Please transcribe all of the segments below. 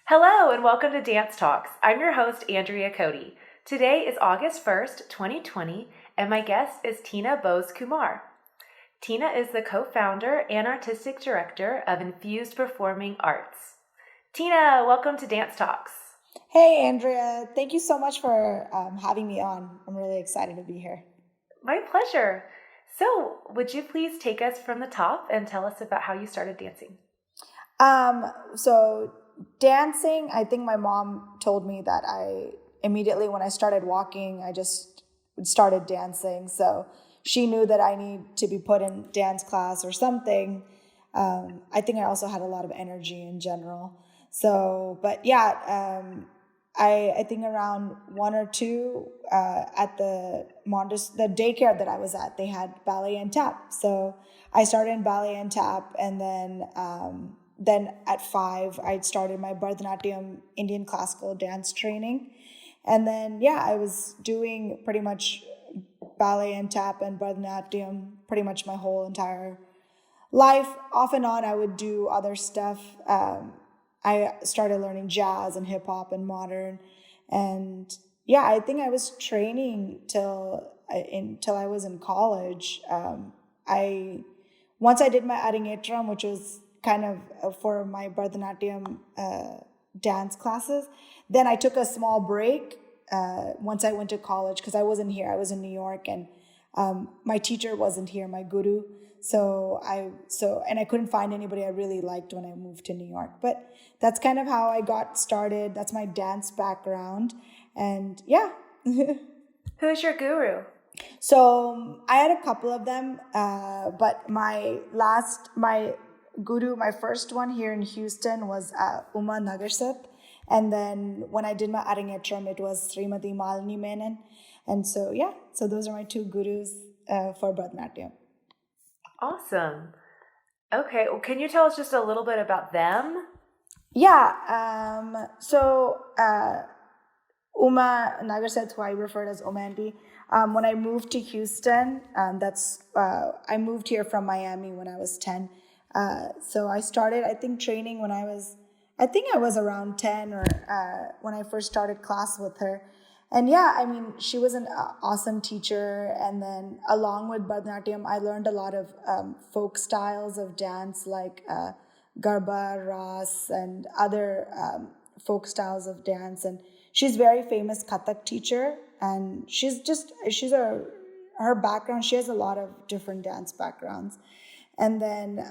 Hello and welcome to Dance Talks. I'm your host, Andrea Cody. Today is August 1st, 2020, and my guest is Tina Bose Kumar. Tina is the co-founder and artistic director of Infused Performing Arts. Tina, welcome to Dance Talks. Hey, Andrea. Thank you so much for having me on. I'm really excited to be here. My pleasure. So, would you please take us from the top and tell us about how you started dancing? So dancing, I think my mom told me that immediately when I started walking, I just started dancing. So she knew that I need to be put in dance class or something. I think I also had a lot of energy in general. So, but yeah, I think around one or two at the daycare that I was at, they had ballet and tap. So I started in ballet and tap, and then at 5, I started my Bharatanatyam Indian classical dance training. And then, I was doing pretty much ballet and tap and Bharatanatyam pretty much my whole entire life. Off and on, I would do other stuff. I started learning jazz and hip hop and modern. And I think I was training till I was in college. Once I did my Arangetram, which was kind of for my Bharatanatyam dance classes. Then I took a small break once I went to college because I wasn't here. I was in New York, and my teacher wasn't here, my guru. And I couldn't find anybody I really liked when I moved to New York. But that's kind of how I got started. That's my dance background, and Who's your guru? So I had a couple of them, but my guru, my first one here in Houston was Uma Nagarseth. And then when I did my Arangetram, it was Srimati Malini Menon. And so those are my two gurus for Bharatanatyam. Awesome. Okay, well, can you tell us just a little bit about them? So Uma Nagarseth, who I referred as Uma Auntie, when I moved to Houston, I moved here from Miami when I was 10. So I started, I think, training when I was around 10 or when I first started class with her. And she was an awesome teacher. And then along with Bharatanatyam, I learned a lot of folk styles of dance like Garba, Ras, and other folk styles of dance. And she's a very famous Kathak teacher. And her background, she has a lot of different dance backgrounds. And then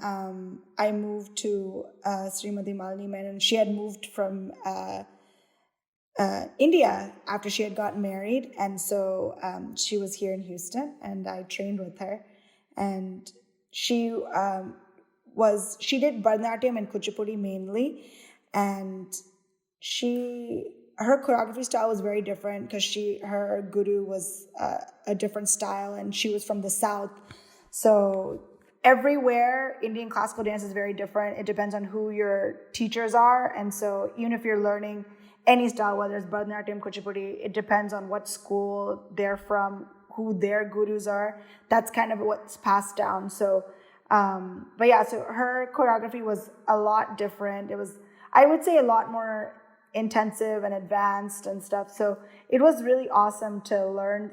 I moved to Srimati Malini Menon. She had moved from India after she had gotten married. And so she was here in Houston, and I trained with her. And she did Bharatanatyam and Kuchipudi mainly. And her choreography style was very different because her guru was a different style, and she was from the South. So everywhere, Indian classical dance is very different. It depends on who your teachers are. And so even if you're learning any style, whether it's Bharatanatyam, Kuchipudi, it depends on what school they're from, who their gurus are. That's kind of what's passed down. So, so her choreography was a lot different. It was, I would say, a lot more intensive and advanced and stuff. So it was really awesome to learn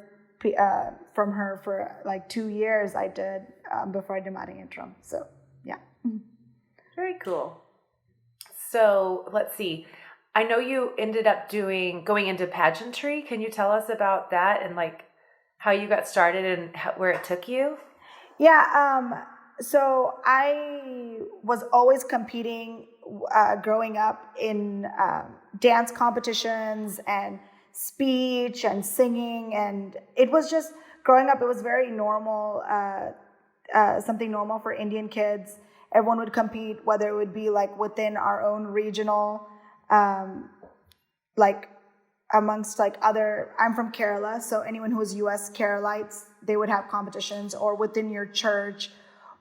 from her for like 2 years. I did before I did my Arangetram. So Very cool. So let's see. I know you ended up going into pageantry. Can you tell us about that and like how you got started and where it took you? So I was always competing growing up in dance competitions and speech and singing, and it was just growing up. It was very normal, something normal for Indian kids. Everyone would compete, whether it would be like within our own regional, like amongst like other. I'm from Kerala, so anyone who was U.S. Keralites, they would have competitions, or within your church,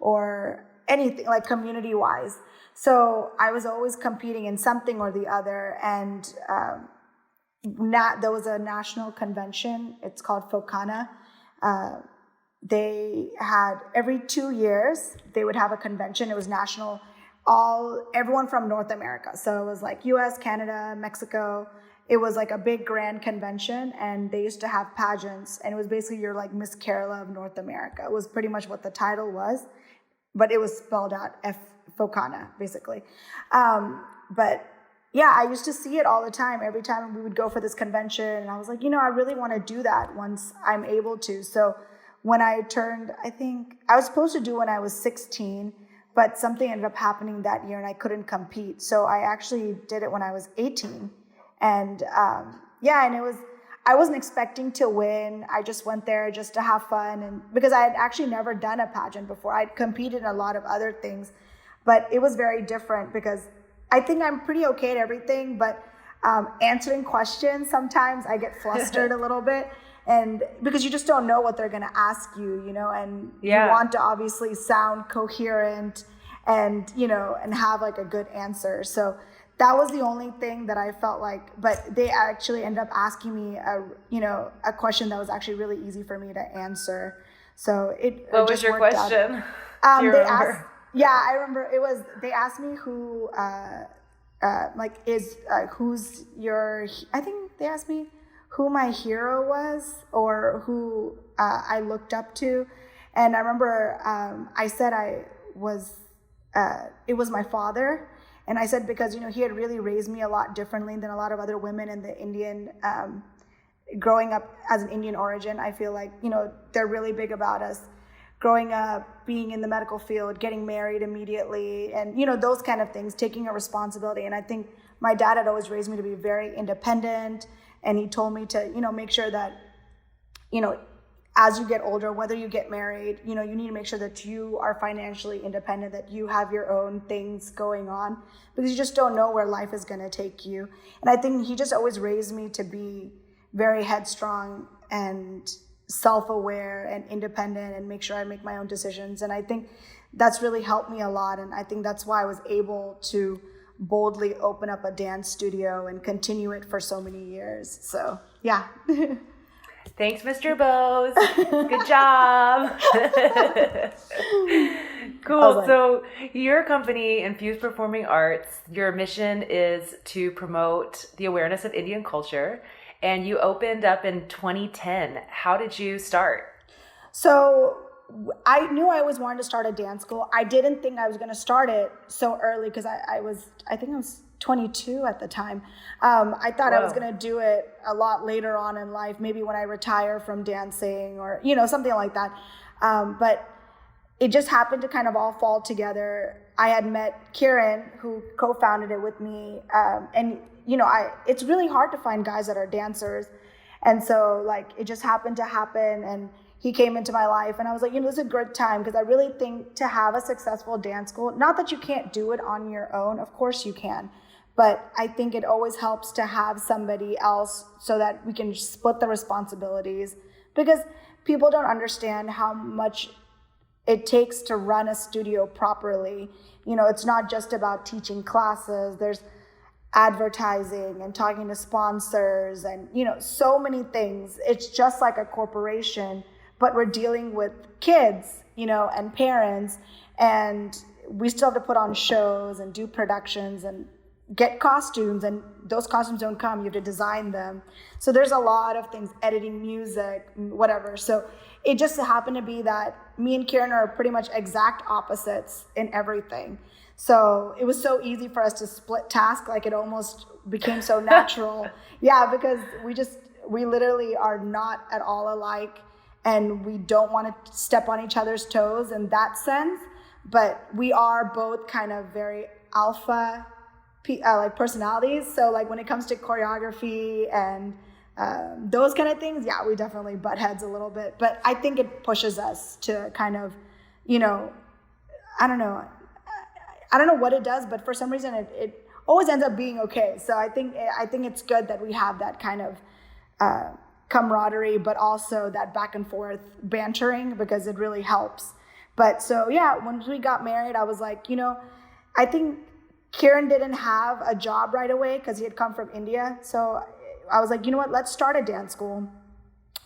or anything like community-wise. So I was always competing in something or the other, and there was a national convention. It's called Fokana. They had every 2 years they would have a convention. It was national everyone from North America. So it was like US, Canada, Mexico. It was like a big grand convention, and they used to have pageants, and it was basically you're like Miss Kerala of North America. It was pretty much what the title was, but it was spelled out Focana, basically. But yeah, I used to see it all the time. Every time we would go for this convention, and I was like, I really want to do that once I'm able to. So when I turned, I think I was supposed to do when I was 16, but something ended up happening that year and I couldn't compete. So I actually did it when I was 18. And and I wasn't expecting to win. I just went there just to have fun. And because I had actually never done a pageant before, I'd competed in a lot of other things, but it was very different because I think I'm pretty okay at everything, but answering questions, sometimes I get flustered a little bit. And because you just don't know what they're going to ask you, and you want to obviously sound coherent and, and have like a good answer. So that was the only thing that I felt like, but they actually ended up asking me a question that was actually really easy for me to answer. So what was your question? Do you remember? I remember they asked me who, who's your, I think they asked me who my hero was or who I looked up to. And I remember I said it was my father. And I said because, he had really raised me a lot differently than a lot of other women in the Indian, growing up as an Indian origin. I feel like, they're really big about us growing up, being in the medical field, getting married immediately, and, those kind of things, taking a responsibility. And I think my dad had always raised me to be very independent. And he told me to, make sure that, as you get older, whether you get married, you need to make sure that you are financially independent, that you have your own things going on, because you just don't know where life is going to take you. And I think he just always raised me to be very headstrong and self-aware and independent and make sure I make my own decisions. And I think that's really helped me a lot. And I think that's why I was able to boldly open up a dance studio and continue it for so many years. So, yeah. Thanks, Mr. Bose. Good job. Cool. So your company, Infused Performing Arts, your mission is to promote the awareness of Indian culture, and you opened up in 2010. How did you start? So I knew I always wanted to start a dance school. I didn't think I was going to start it so early because I think I was 22 at the time. I thought I was going to do it a lot later on in life, maybe when I retire from dancing or, something like that. But it just happened to kind of all fall together. I had met Kiran, who co-founded it with me. And, it's really hard to find guys that are dancers. And so it just happened to happen. And he came into my life and I was like, this is a good time because I really think to have a successful dance school, not that you can't do it on your own, of course you can, but I think it always helps to have somebody else so that we can split the responsibilities, because people don't understand how much it takes to run a studio properly. It's not just about teaching classes. There's advertising and talking to sponsors and, so many things. It's just like a corporation, but we're dealing with kids, and parents, and we still have to put on shows and do productions and get costumes, and those costumes don't come. You have to design them. So there's a lot of things, editing music, whatever. So it just happened to be that me and Kieran are pretty much exact opposites in everything. So it was so easy for us to split tasks, it almost became so natural. Yeah, because we literally are not at all alike. And we don't want to step on each other's toes in that sense, but we are both kind of very alpha personalities. So when it comes to choreography and those kind of things, yeah, we definitely butt heads a little bit. But I think it pushes us to kind of, I don't know what it does, but for some reason it always ends up being okay. So I think it's good that we have that kind of camaraderie, but also that back and forth bantering, because it really helps. But so yeah, once we got married, I was like, I think Kieran didn't have a job right away because he had come from India. So I was like, let's start a dance school.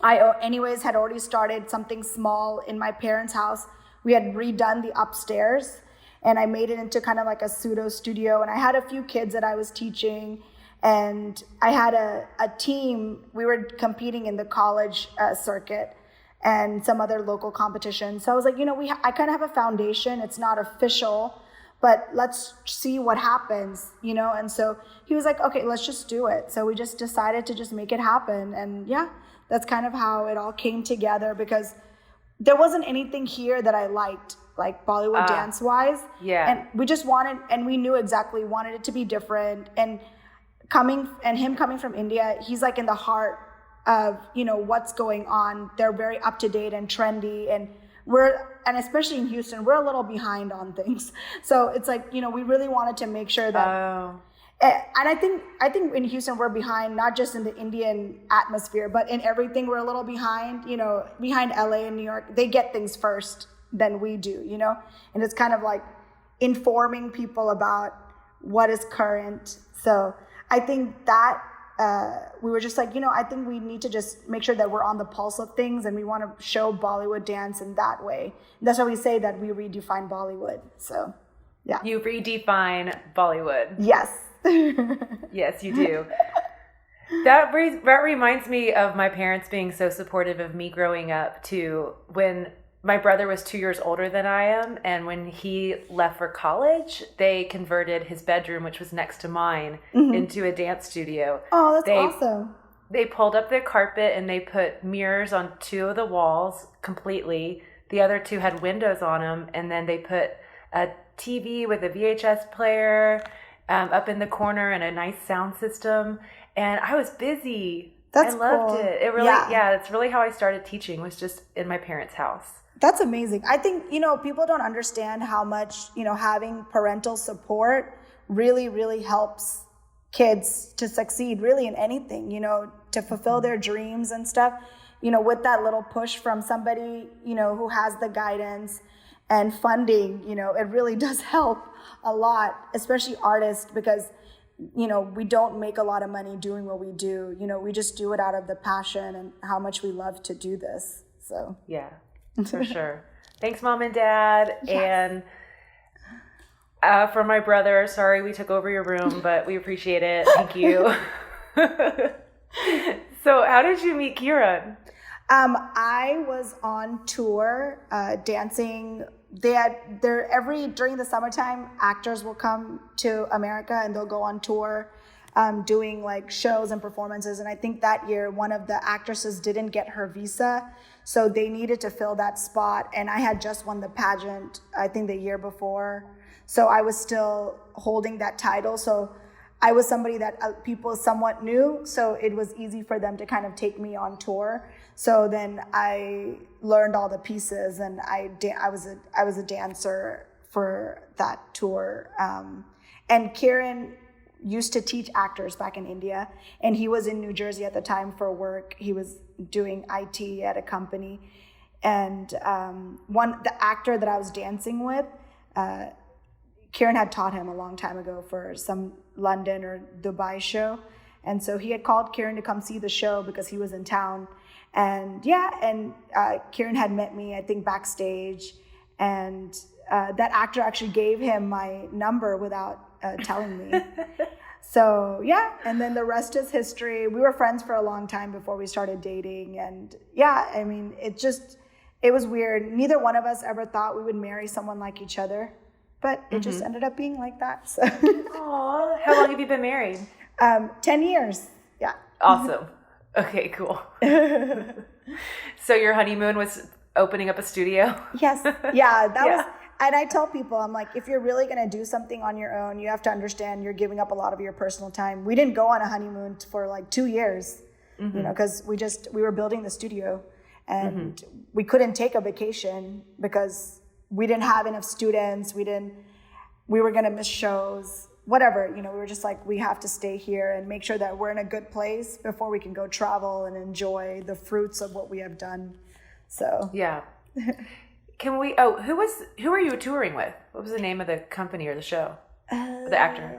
I anyways had already started something small in my parents' house. We had redone the upstairs, and I made it into kind of like a pseudo studio. And I had a few kids that I was teaching, and I had a team. We were competing in the college circuit and some other local competitions. So I was like, I kind of have a foundation. It's not official, but let's see what happens, And so he was like, okay, let's just do it. So we just decided to just make it happen. And yeah, that's kind of how it all came together, because there wasn't anything here that I liked, like Bollywood dance wise. Yeah. And we just wanted it to be different. And him coming from India, he's like in the heart of, what's going on. They're very up to date and trendy, and especially in Houston, we're a little behind on things. So it's like, we really wanted to make sure that, and I think in Houston, we're behind, not just in the Indian atmosphere, but in everything we're a little behind, behind LA and New York. They get things first than we do, and it's kind of like informing people about what is current. So I think that we were just like, I think we need to just make sure that we're on the pulse of things, and we want to show Bollywood dance in that way. And that's why we say that we redefine Bollywood. So, yeah. You redefine Bollywood. Yes. Yes, you do. That reminds me of my parents being so supportive of me growing up too. When my brother was 2 years older than I am, and when he left for college, they converted his bedroom, which was next to mine, into a dance studio. Oh, that's awesome. They pulled up the carpet and they put mirrors on 2 of the walls completely. The other 2 had windows on them, and then they put a TV with a VHS player up in the corner and a nice sound system. And I was busy. I loved it. It really, it's really how I started teaching, was just in my parents' house. That's amazing. I think, people don't understand how much, having parental support really, really helps kids to succeed really in anything, to fulfill their dreams and stuff, with that little push from somebody, who has the guidance and funding, it really does help a lot, especially artists, because, we don't make a lot of money doing what we do. We just do it out of the passion and how much we love to do this. So, yeah. For sure. Thanks, Mom and Dad. Yes. And for my brother, sorry we took over your room, but we appreciate it. Thank you. So how did you meet Kieran? I was on tour dancing. During the summertime, actors will come to America and they'll go on tour doing like shows and performances. And I think that year, one of the actresses didn't get her visa. So they needed to fill that spot. And I had just won the pageant, I think the year before. So I was still holding that title. So I was somebody that people somewhat knew. So it was easy for them to kind of take me on tour. So then I learned all the pieces, and I was a dancer for that tour. And Kieran used to teach actors back in India, and he was in New Jersey at the time for work. He was doing IT at a company, and the actor that I was dancing with, Kieran had taught him a long time ago for some London or Dubai show, and so he had called Kieran to come see the show because he was in town. And Kieran had met me, I think, backstage, and that actor actually gave him my number without telling me. So, yeah, and then the rest is history. We were friends for a long time before we started dating. And yeah, I mean, it was weird. Neither one of us ever thought we would marry someone like each other, but it just ended up being like that. So. Aww. How long have you been married? 10 years. Yeah. Awesome. Okay, cool. So your honeymoon was opening up a studio? Yes. Yeah, that was. And I tell people, I'm like, if you're really going to do something on your own, you have to understand you're giving up a lot of your personal time. We didn't go on a honeymoon for like 2 years, because we were building the studio, and we couldn't take a vacation because we didn't have enough students. We were going to miss shows, whatever, we were just like, we have to stay here and make sure that we're in a good place before we can go travel and enjoy the fruits of what we have done. So, yeah. Who were you touring with? What was the name of the company or the show? The actor?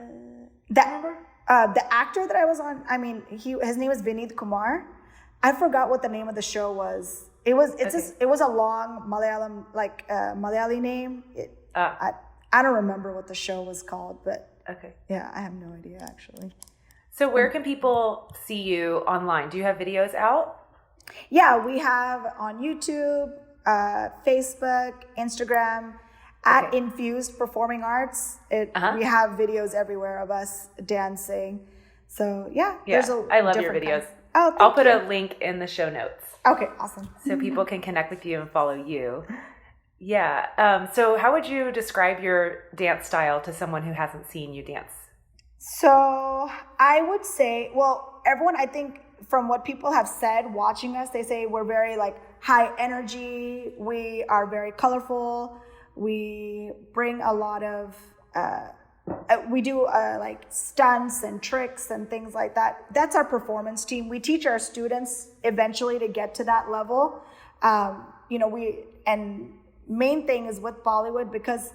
The actor that I was on, I mean, his name was Vineet Kumar. I forgot what the name of the show was. It was a long Malayali name. I don't remember what the show was called, but Okay. yeah, I have no idea actually. So where can people see you online? Do you have videos out? Yeah, we have on YouTube, Facebook, Instagram, at Infused Performing Arts. We have videos everywhere of us dancing. So there's I love your videos. Oh, I'll put a link in the show notes. Okay, awesome. So people can connect with you and follow you. Yeah. So how would you describe your dance style to someone who hasn't seen you dance? So I would say, well, everyone, I think from what people have said watching us, they say we're very like high energy. We are very colorful. We bring a lot of, we do like stunts and tricks and things like that. That's our performance team. We teach our students eventually to get to that level. And main thing is with Bollywood, because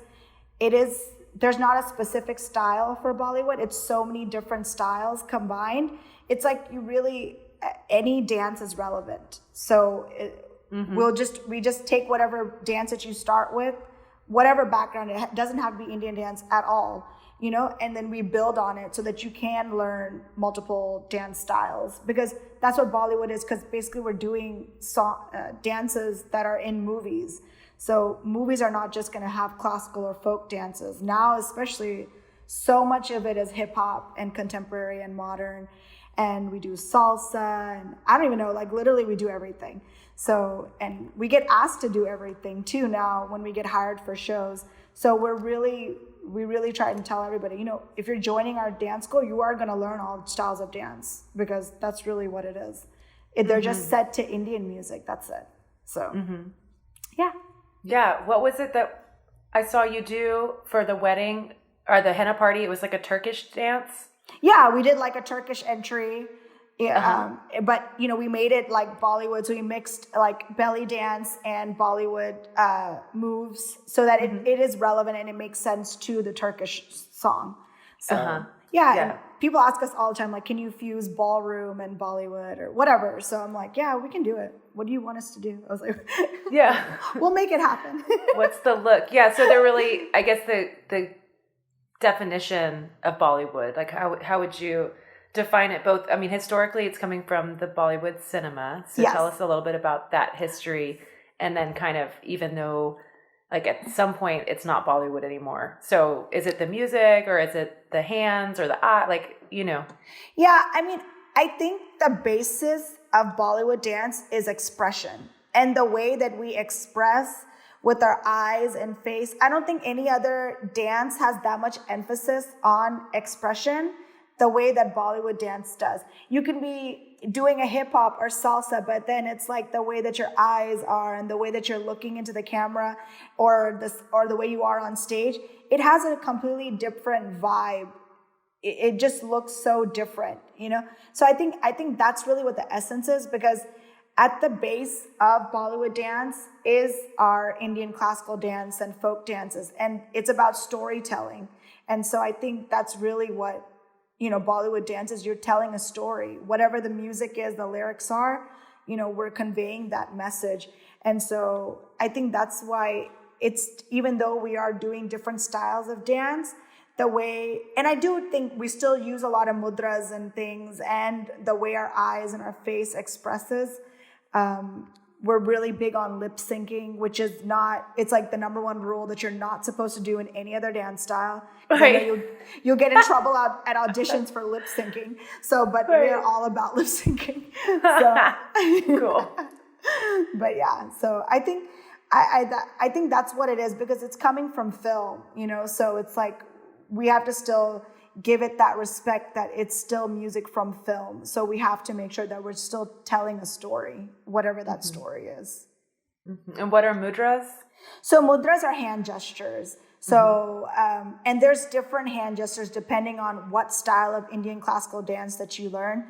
there's not a specific style for Bollywood. It's so many different styles combined. It's like any dance is relevant. So we just take whatever dance that you start with, whatever background, it doesn't have to be Indian dance at all, and then we build on it so that you can learn multiple dance styles, because that's what Bollywood is, because basically we're doing dances that are in movies. So movies are not just going to have classical or folk dances. Now, especially, so much of it is hip hop and contemporary and modern. And we do salsa, and I don't even know, like literally we do everything. So, and we get asked to do everything too now when we get hired for shows. So we really try to tell everybody, if you're joining our dance school, you are going to learn all styles of dance, because that's really what it is. They're just set to Indian music. That's it. So, yeah. Yeah. What was it that I saw you do for the wedding or the henna party? It was like a Turkish dance. Yeah, we did like a Turkish entry. Yeah, but we made it like Bollywood, so we mixed like belly dance and Bollywood moves so that it is relevant and it makes sense to the Turkish song. So and people ask us all the time, like, can you fuse ballroom and Bollywood or whatever? So I'm like, yeah, we can do it. What do you want us to do? I was like, yeah, we'll make it happen. What's the look? Yeah, so they're really, I guess the definition of Bollywood, like how would you define it? Both, I mean, historically it's coming from the Bollywood cinema, so tell us a little bit about that history, and then kind of, even though like at some point it's not Bollywood anymore, so is it the music or is it the hands or the eye, like Yeah, I mean, I think the basis of Bollywood dance is expression, and the way that we express with our eyes and face. I don't think any other dance has that much emphasis on expression the way that Bollywood dance does. You can be doing a hip hop or salsa, but then it's like the way that your eyes are and the way that you're looking into the camera or the way you are on stage. It has a completely different vibe. It just looks so different, So I think that's really what the essence is, because at the base of Bollywood dance is our Indian classical dance and folk dances, and it's about storytelling. And so I think that's really what, Bollywood dance is. You're telling a story. Whatever the music is, the lyrics are, we're conveying that message. And so I think that's why even though we are doing different styles of dance, and I do think we still use a lot of mudras and things, and the way our eyes and our face expresses. We're really big on lip syncing, which is it's like the number one rule that you're not supposed to do in any other dance style. Right. You'll get in trouble at auditions for lip syncing. So, but we're all about lip syncing. So, cool. But yeah, so I think I think that's what it is, because it's coming from film, so it's like we have to still give it that respect that it's still music from film. So we have to make sure that we're still telling a story, whatever that story is. And what are mudras? So mudras are hand gestures. So, and there's different hand gestures depending on what style of Indian classical dance that you learn.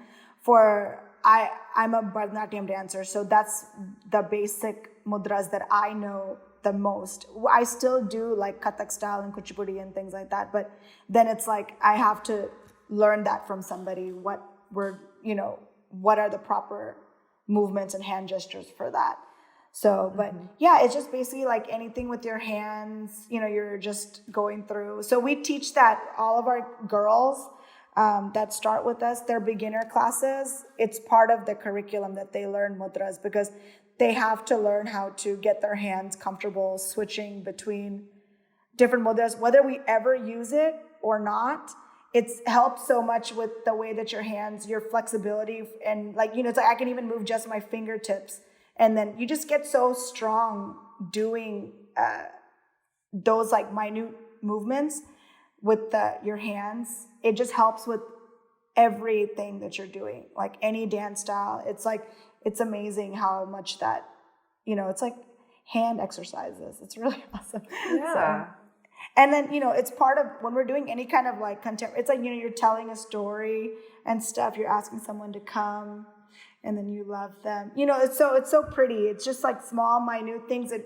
I'm a Bharatanatyam dancer, so that's the basic mudras that I know the most. I still do like Kathak style and Kuchipudi and things like that, but then it's like I have to learn that from somebody. What are the proper movements and hand gestures for that? So, but yeah, it's just basically like anything with your hands, you're just going through. So we teach that all of our girls that start with us, their beginner classes, it's part of the curriculum that they learn mudras because they have to learn how to get their hands comfortable switching between different mudras, whether we ever use it or not. It's helped so much with the way that your hands, your flexibility, and it's like I can even move just my fingertips. And then you just get so strong doing those like minute movements with your hands. It just helps with everything that you're doing, like any dance style. It's like, it's amazing how much that, it's like hand exercises. It's really awesome. Yeah. So, and then, it's part of when we're doing any kind of like content, it's like, you're telling a story and stuff. You're asking someone to come and then you love them. It's so pretty. It's just like small, minute things that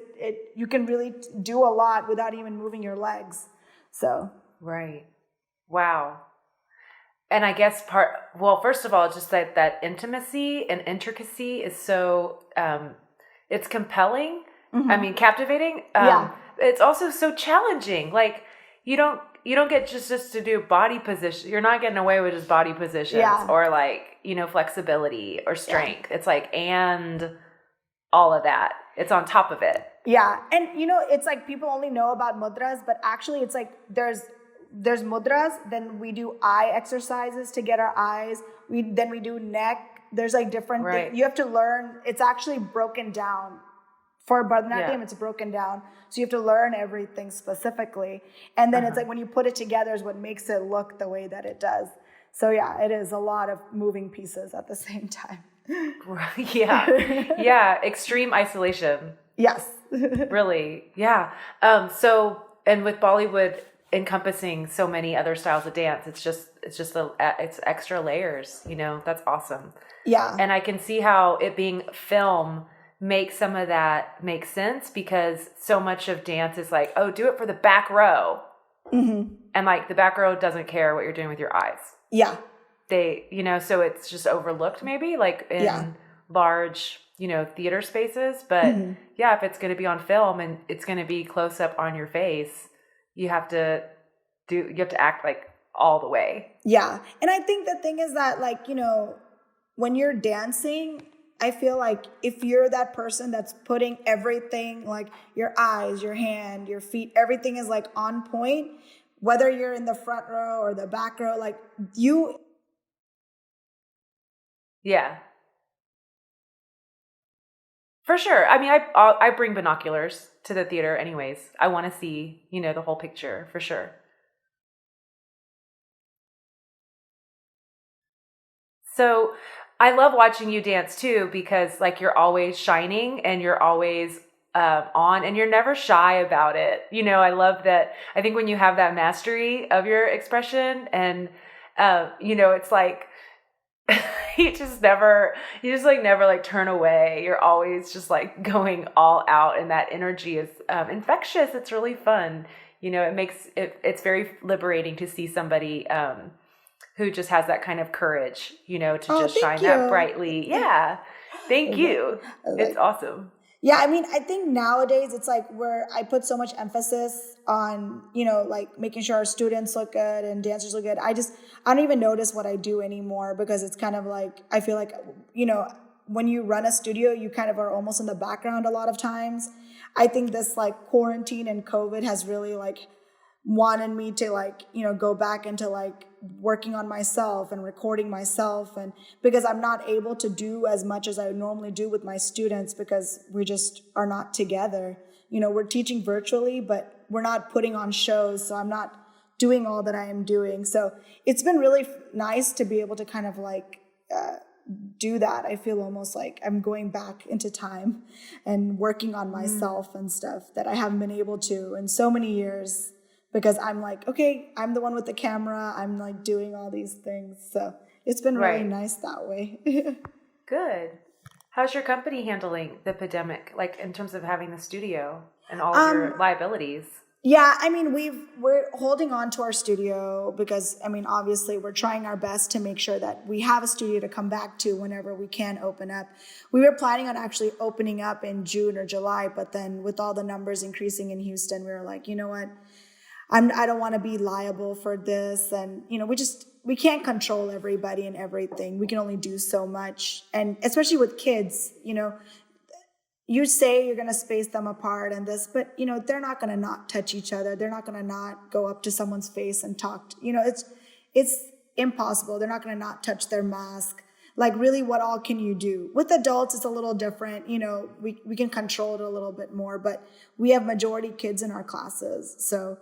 you can really do a lot without even moving your legs. So. Right. Wow. And I guess first of all, just that intimacy and intricacy is so, it's compelling. Mm-hmm. I mean, captivating. Yeah. It's also so challenging. Like you don't get just to do body position. You're not getting away with just body positions or flexibility or strength. It's like, and all of that. It's on top of it. Yeah. And it's like people only know about mudras, but actually it's like there's mudras, then we do eye exercises to get our eyes. Then we do neck. There's like different things. You have to learn. It's actually broken down. For Bharatanatyam, it's broken down. So you have to learn everything specifically. And then it's like when you put it together is what makes it look the way that it does. So yeah, it is a lot of moving pieces at the same time. Yeah. Yeah. Extreme isolation. Yes. Really. Yeah. So, and with Bollywood encompassing so many other styles of dance, it's extra layers, that's awesome. Yeah. And I can see how it being film makes some of that make sense because so much of dance is like, oh, do it for the back row. Mm-hmm. And like the back row doesn't care what you're doing with your eyes. Yeah. They, so it's just overlooked maybe like in large, theater spaces. But if it's going to be on film and it's going to be close up on your face, you have to act like all the way. Yeah. And I think the thing is that like, when you're dancing, I feel like if you're that person that's putting everything, like your eyes, your hand, your feet, everything is like on point, whether you're in the front row or the back row, like you. Yeah. For sure. I mean, I bring binoculars to the theater anyways. I want to see, the whole picture for sure. So I love watching you dance too, because like you're always shining and you're always on and you're never shy about it. I love that. I think when you have that mastery of your expression and, it's like, you just never turn away. You're always just like going all out and that energy is infectious. It's really fun. It's very liberating to see somebody who just has that kind of courage, to just shine that brightly. Yeah. Thank you. It's awesome. Yeah. I mean, I think nowadays it's like where I put so much emphasis on, like making sure our students look good and dancers look good. I don't even notice what I do anymore because it's kind of like, I feel like, when you run a studio, you kind of are almost in the background a lot of times. I think this like quarantine and COVID has really like wanted me to like, go back into like working on myself and recording myself. And because I'm not able to do as much as I normally do with my students because we just are not together. We're teaching virtually, but we're not putting on shows. So I'm not doing all that I am doing. So it's been really nice to be able to kind of like, do that. I feel almost like I'm going back into time and working on myself and stuff that I haven't been able to in so many years. Because I'm like, okay, I'm the one with the camera. I'm like doing all these things. So it's been really nice that way. Good. How's your company handling the pandemic? Like in terms of having the studio and all of your liabilities? Yeah, I mean, we're holding on to our studio because, I mean, obviously we're trying our best to make sure that we have a studio to come back to whenever we can open up. We were planning on actually opening up in June or July, but then with all the numbers increasing in Houston, we were like, you know what? I don't want to be liable for this. And, we can't control everybody and everything. We can only do so much. And especially with kids, you say you're going to space them apart and this, but they're not going to not touch each other. They're not going to not go up to someone's face and talk. It's impossible. They're not going to not touch their mask. Like, really, what all can you do? With adults, it's a little different. We can control it a little bit more, but we have majority kids in our classes. So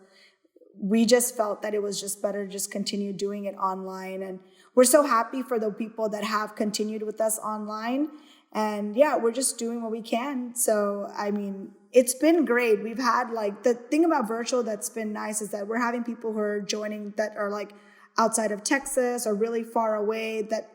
we just felt that it was just better to just continue doing it online. And we're so happy for the people that have continued with us online. And yeah, we're just doing what we can. So, I mean, it's been great. We've had the thing about virtual that's been nice is that we're having people who are joining that are outside of Texas or really far away that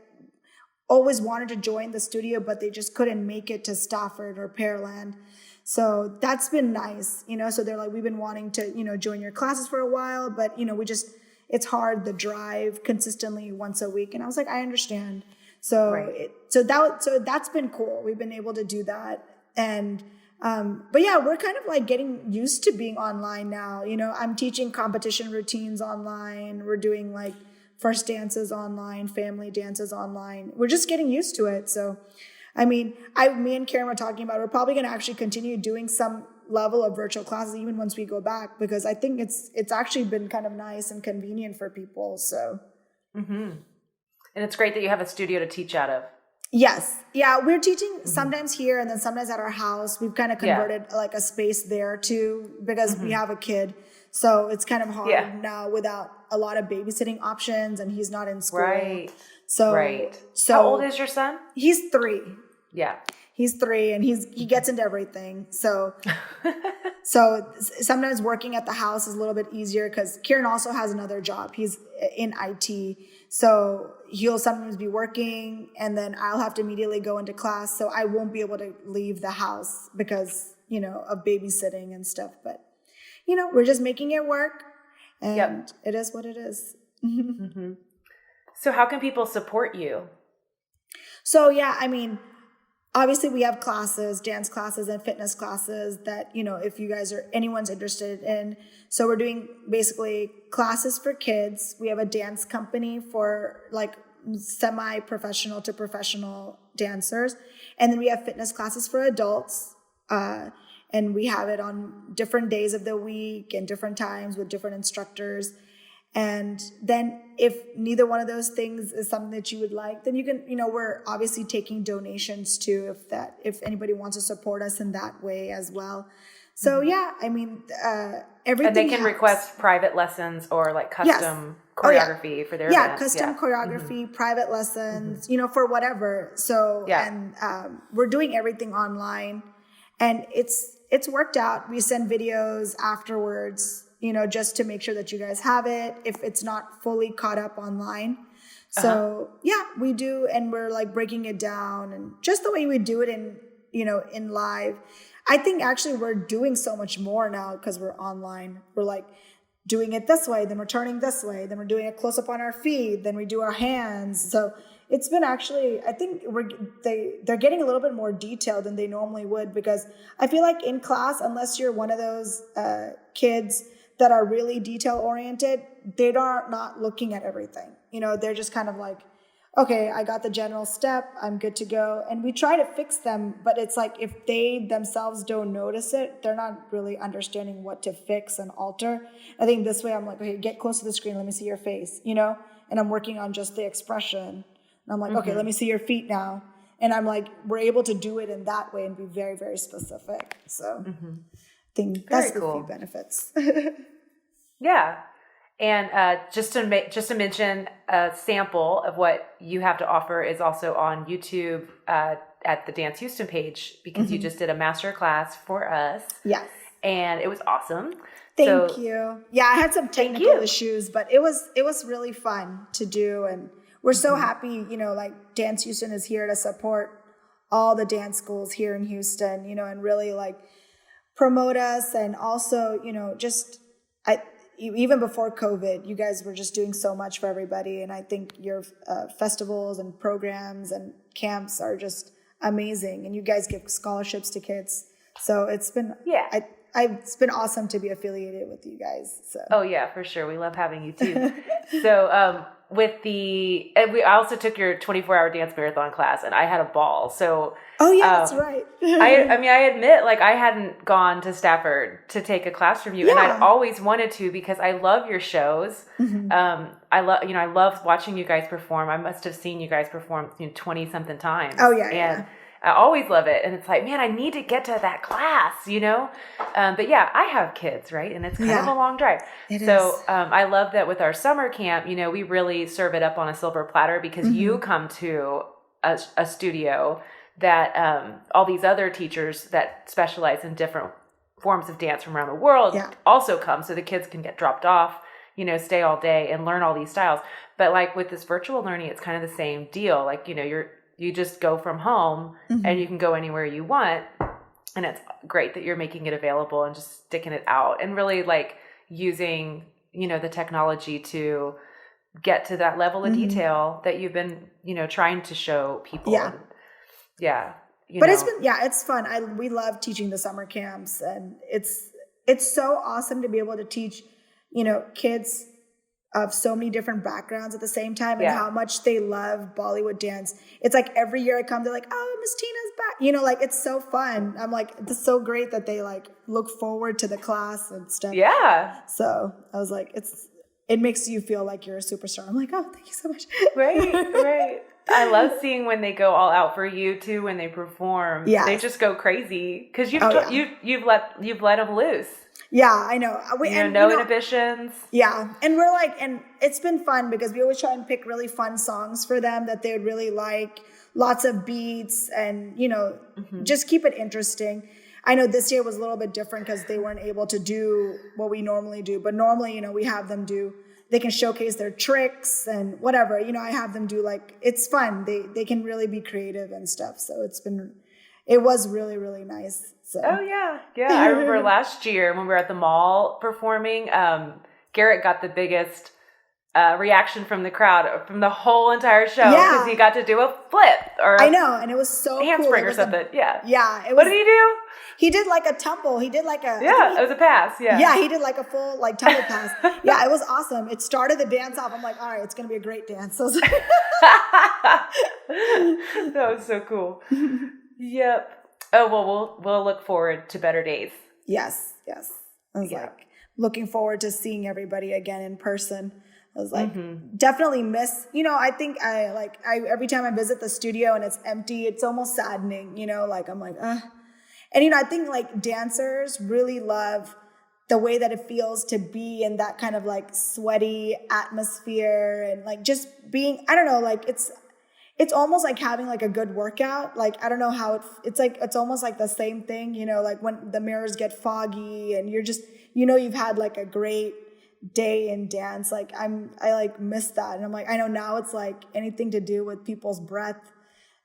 always wanted to join the studio, but they just couldn't make it to Stafford or Pearland. So that's been nice, so they're like, we've been wanting to, join your classes for a while, but, it's hard, the drive consistently once a week. And I was like, I understand. So, Right. so that's been cool. We've been able to do that. And, but yeah, we're kind of getting used to being online now. I'm teaching competition routines online. We're doing first dances online, family dances online. We're just getting used to it. So, I mean, me and Karen were talking about, we're probably going to actually continue doing some level of virtual classes even once we go back, because I think it's actually been kind of nice and convenient for people. So, And it's great that you have a studio to teach out of. yes. Yeah. We're teaching sometimes here and then sometimes at our house. We've kind of converted a space there too, because we have a kid. So it's kind of hard now without a lot of babysitting options, and he's not in school. Right. So, Right. So how old is your son? He's 3. Yeah. He's 3 and he gets into everything. So, so sometimes working at the house is a little bit easier because Kieran also has another job. He's in IT. So he'll sometimes be working and then I'll have to immediately go into class. So I won't be able to leave the house because, of babysitting and stuff. But, we're just making it work, and it is what it is. So how can people support you? So, yeah, I mean, obviously we have classes, dance classes and fitness classes that, if you guys anyone's interested in. So we're doing basically classes for kids. We have a dance company for semi-professional to professional dancers. And then we have fitness classes for adults. And we have it on different days of the week and different times with different instructors. And then if neither one of those things is something that you would like, then you can, we're obviously taking donations too, if anybody wants to support us in that way as well. So yeah, I mean, everything. And they can request private lessons or custom choreography for their events. Custom choreography, private lessons, for whatever. So, and we're doing everything online, and it's worked out. We send videos afterwards, just to make sure that you guys have it if it's not fully caught up online. So yeah, we do. And we're breaking it down, and just the way we do it in live. I think actually we're doing so much more now because we're online. We're doing it this way, then we're turning this way, then we're doing a close up on our feet, then we do our hands. So it's been actually, I think they're getting a little bit more detailed than they normally would, because I feel like in class, unless you're one of those kids that are really detail oriented, they are not looking at everything. They're just kind of okay, I got the general step, I'm good to go. And we try to fix them, but it's if they themselves don't notice it, they're not really understanding what to fix and alter. I think this way I'm okay, get close to the screen, let me see your face, and I'm working on just the expression. And I'm okay, let me see your feet now. And I'm we're able to do it in that way and be very, very specific. So I think that's the few benefits. Yeah. And just to mention, a sample of what you have to offer is also on YouTube at the Dance Houston page, because you just did a master class for us. Yes. And it was awesome. Thank you. Yeah, I had some technical issues, but it was really fun to do. And we're so happy, Dance Houston is here to support all the dance schools here in Houston, and really promote us. And also, just even before COVID, you guys were just doing so much for everybody. And I think your festivals and programs and camps are just amazing. And you guys give scholarships to kids. So it's been, it's been awesome to be affiliated with you guys. So. Oh yeah, for sure. We love having you too. So, I also took your 24-hour dance marathon class, and I had a ball. So, that's right. I admit, like, I hadn't gone to Stafford to take a class from you, and I'd always wanted to because I love your shows. I love watching you guys perform. I must have seen you guys perform 20 something times. Oh yeah. I always love it. And it's like, man, I need to get to that class, But yeah, I have kids, right? And it's kind of a long drive. It is. I love that with our summer camp, we really serve it up on a silver platter because you come to a studio that all these other teachers that specialize in different forms of dance from around the world also come. So the kids can get dropped off, stay all day and learn all these styles. But like with this virtual learning, it's kind of the same deal. Like, you just go from home and you can go anywhere you want. And it's great that you're making it available and just sticking it out and really like using, the technology to get to that level of detail that you've been, trying to show people. Yeah. But it's fun. We love teaching the summer camps, and it's so awesome to be able to teach, kids of so many different backgrounds at the same time and how much they love Bollywood dance. It's like every year I come, they're like, oh, Miss Tina's back. It's so fun. I'm like, it's so great that they like look forward to the class and stuff. Yeah. So I was like, it makes you feel like you're a superstar. I'm like, oh, thank you so much. Right. I love seeing when they go all out for you too, when they perform. Yeah. They just go crazy because you've let them loose. Yeah, I know. No inhibitions. Yeah. And we're like, and it's been fun because we always try and pick really fun songs for them that they would really like. Lots of beats and, just keep it interesting. I know this year was a little bit different because they weren't able to do what we normally do. But normally, we have them they can showcase their tricks and whatever. I have them do it's fun. They can really be creative and stuff. So it was really, really nice. So. Oh, yeah. Yeah. I remember last year when we were at the mall performing, Garrett got the biggest reaction from the crowd from the whole entire show because he got to do a flip or I know. And it was so handspring cool. or something. Yeah. What did he do? He did like a tumble. He did like a... it was a pass. Yeah. Yeah, he did like a full tumble pass. Yeah, it was awesome. It started the dance off. I'm like, all right, it's going to be a great dance. So that was so cool. Yep. Oh, well, we'll look forward to better days. Yes. I was like looking forward to seeing everybody again in person. I was like, definitely miss, I think I every time I visit the studio and it's empty, it's almost saddening, I'm like, And, I think like dancers really love the way that it feels to be in that kind of like sweaty atmosphere and like just being, I don't know, like it's almost like having like a good workout. Like, I don't know how it's almost like the same thing, like when the mirrors get foggy and you're just, you've had like a great day in dance. Like I like miss that. And I'm like, I know now it's like anything to do with people's breath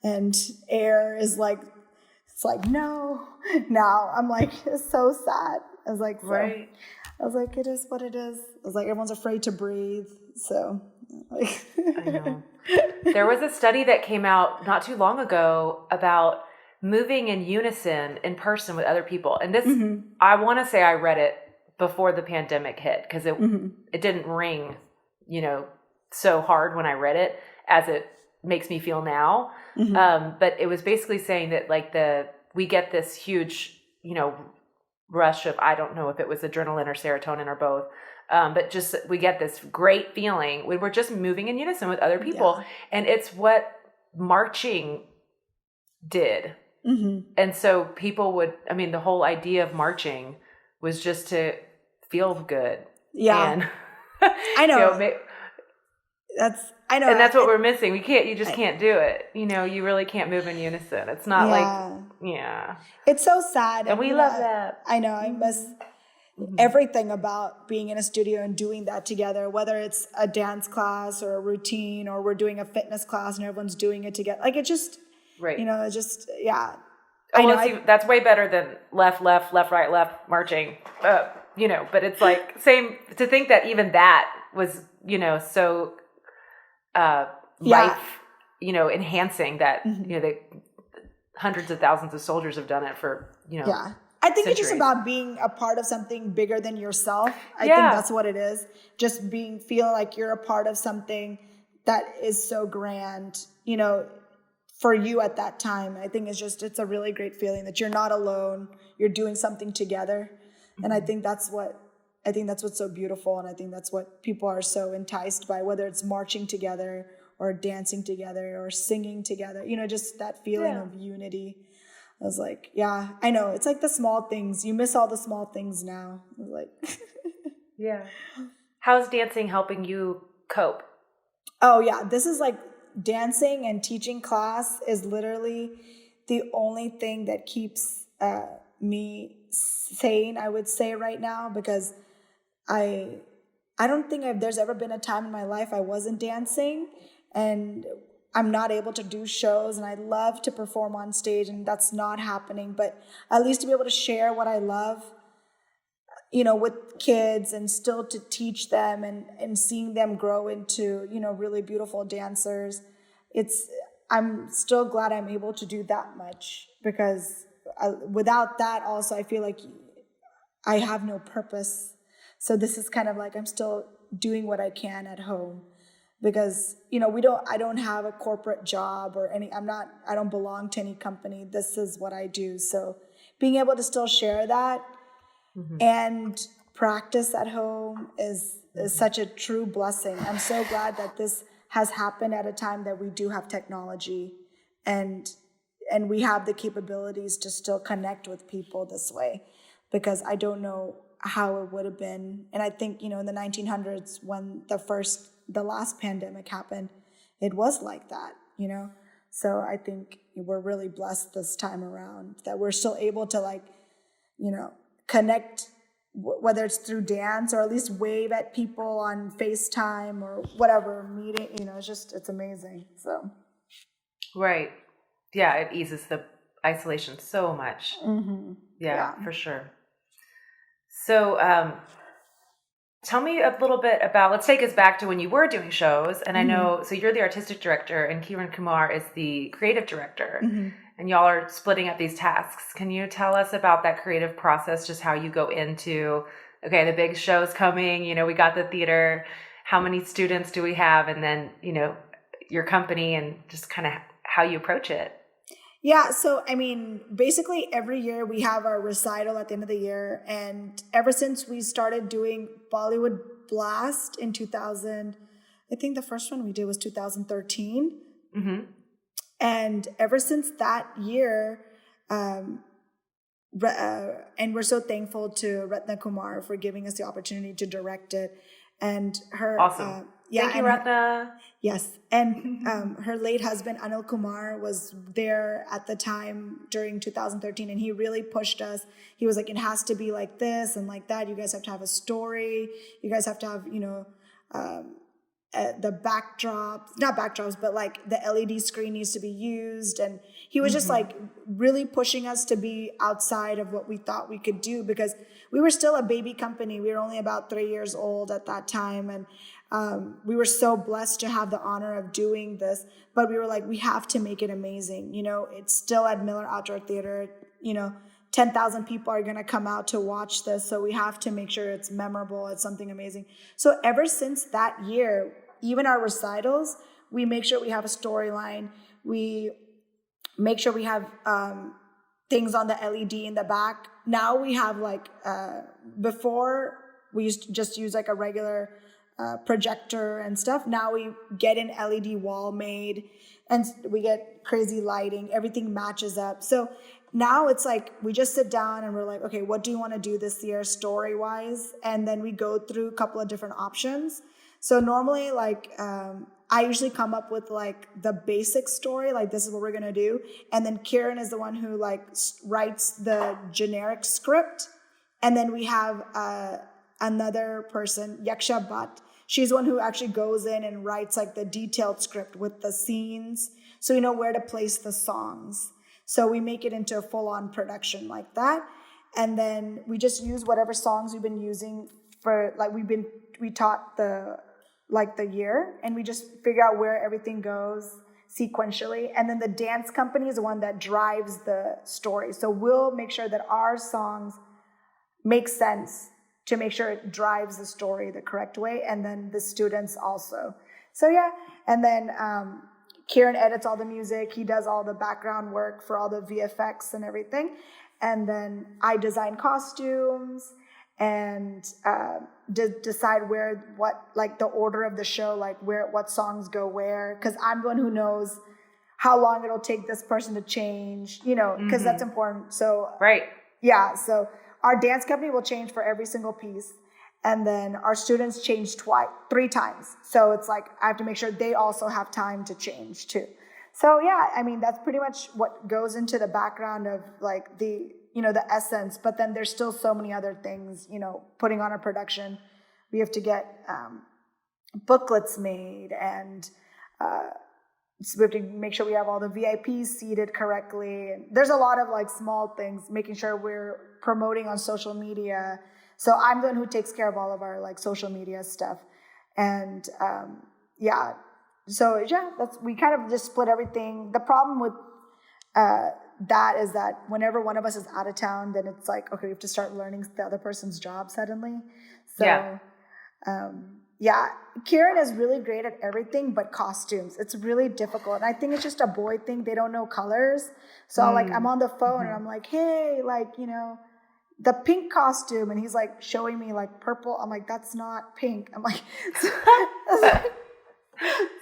and air is like, it's like, no, now I'm like, it's so sad. I was like, right. I was like, it is what it is. I was like, everyone's afraid to breathe. So like, I know. There was a study that came out not too long ago about moving in unison in person with other people. And this, I want to say I read it before the pandemic hit because it didn't ring, so hard when I read it as it makes me feel now. But it was basically saying that like we get this huge, rush of, I don't know if it was adrenaline or serotonin or both. But just, we get this great feeling when we're just moving in unison with other people. Yeah. And it's what marching did. And so people the whole idea of marching was just to feel good. Yeah. And, I know. I know. And that's what we're missing. You just can't do it. You really can't move in unison. It's not It's so sad. And we love that. I know. I miss everything about being in a studio and doing that together, whether it's a dance class or a routine or we're doing a fitness class and everyone's doing it together. Like it just, right. It just, yeah. That's way better than left, right, left, marching. But it's like same to think that even that was, so life, enhancing that, they hundreds of thousands of soldiers have done it for, Yeah. I think centuries. It's just about being a part of something bigger than yourself. I think that's what it is. Just feel like you're a part of something that is so grand, for you at that time. I think it's a really great feeling that you're not alone. You're doing something together. And I think that's what's so beautiful. And I think that's what people are so enticed by, whether it's marching together or dancing together or singing together, just that feeling of unity. I was like, yeah, I know. It's like the small things. You miss all the small things now. I was like, yeah. How's dancing helping you cope? Oh, yeah. This is like dancing and teaching class is literally the only thing that keeps me sane, I would say right now, because I don't think there's ever been a time in my life I wasn't dancing, and I'm not able to do shows, and I love to perform on stage, and that's not happening. But at least to be able to share what I love, with kids and still to teach them and seeing them grow into, really beautiful dancers. I'm still glad I'm able to do that much, because without that also, I feel like I have no purpose. So this is kind of like I'm still doing what I can at home, because, I don't have a corporate job or I don't belong to any company. This is what I do. So being able to still share that and practice at home is such a true blessing. I'm so glad that this has happened at a time that we do have technology and we have the capabilities to still connect with people this way, because I don't know how it would have been. And I think, in the 1900s when the last pandemic happened, it was like that, So I think we're really blessed this time around that we're still able to connect, whether it's through dance or at least wave at people on FaceTime or whatever meeting, it's amazing. So. Right. Yeah. It eases the isolation so much. Yeah, for sure. So, tell me a little bit about, let's take us back to when you were doing shows. And I know, so you're the artistic director and Kumar is the creative director. And y'all are splitting up these tasks. Can you tell us about that creative process, just how you go into, okay, the big show's coming, we got the theater, how many students do we have? And then, your company and just kind of how you approach it. Yeah, so basically every year we have our recital at the end of the year, and ever since we started doing Bollywood Blast in 2000, I think the first one we did was 2013, and ever since that year, and we're so thankful to Ratna Kumar for giving us the opportunity to direct it, and her awesome. Thank you, Ratna. Yes. And her late husband, Anil Kumar, was there at the time during 2013, and he really pushed us. He was like, it has to be like this and like that. You guys have to have a story. You guys have to have, the backdrops, not backdrops, but like the LED screen needs to be used. And he was just like really pushing us to be outside of what we thought we could do, because we were still a baby company. We were only about 3 years old at that time. And we were so blessed to have the honor of doing this, but we were like, we have to make it amazing. It's still at Miller Outdoor Theater, 10,000 people are going to come out to watch this. So we have to make sure it's memorable. It's something amazing. So ever since that year, even our recitals, we make sure we have a storyline. We make sure we have things on the LED in the back. Now we have before we used to just use like a regular projector and stuff. Now we get an LED wall made and we get crazy lighting. Everything matches up. So now it's like we just sit down and we're like, okay, what do you want to do this year story wise? And then we go through a couple of different options. So normally I usually come up with like the basic story, like this is what we're going to do. And then Kiran is the one who writes the generic script. And then we have another person, Yaksha Bhatt. She's the one who actually goes in and writes like the detailed script with the scenes. So you know where to place the songs. So we make it into a full-on production like that. And then we just use whatever songs we've been using for, like, we taught the year, and we just figure out where everything goes sequentially. And then the dance company is the one that drives the story. So we'll make sure that our songs make sense to make sure it drives the story the correct way. And then the students also. So yeah. And then Kieran edits all the music. He does all the background work for all the VFX and everything. And then I design costumes and decide the order of the show, like what songs go where, because I'm the one who knows how long it'll take this person to change, because that's important. So right, yeah. So our dance company will change for every single piece, and then our students change 3 times. So it's like I have to make sure they also have time to change too. So yeah, I mean that's pretty much what goes into the background of like the essence, but then there's still so many other things, putting on a production. We have to get booklets made, and so we have to make sure we have all the VIPs seated correctly. And there's a lot of like small things, making sure we're promoting on social media. So I'm the one who takes care of all of our like social media stuff. And so yeah, we kind of just split everything. The problem with that is that whenever one of us is out of town, then it's like, okay, we have to start learning the other person's job suddenly. So, Kieran is really great at everything but costumes. It's really difficult. And I think it's just a boy thing. They don't know colors. So I'm on the phone and I'm like, hey, the pink costume. And he's like showing me like purple. I'm like, that's not pink. I'm like,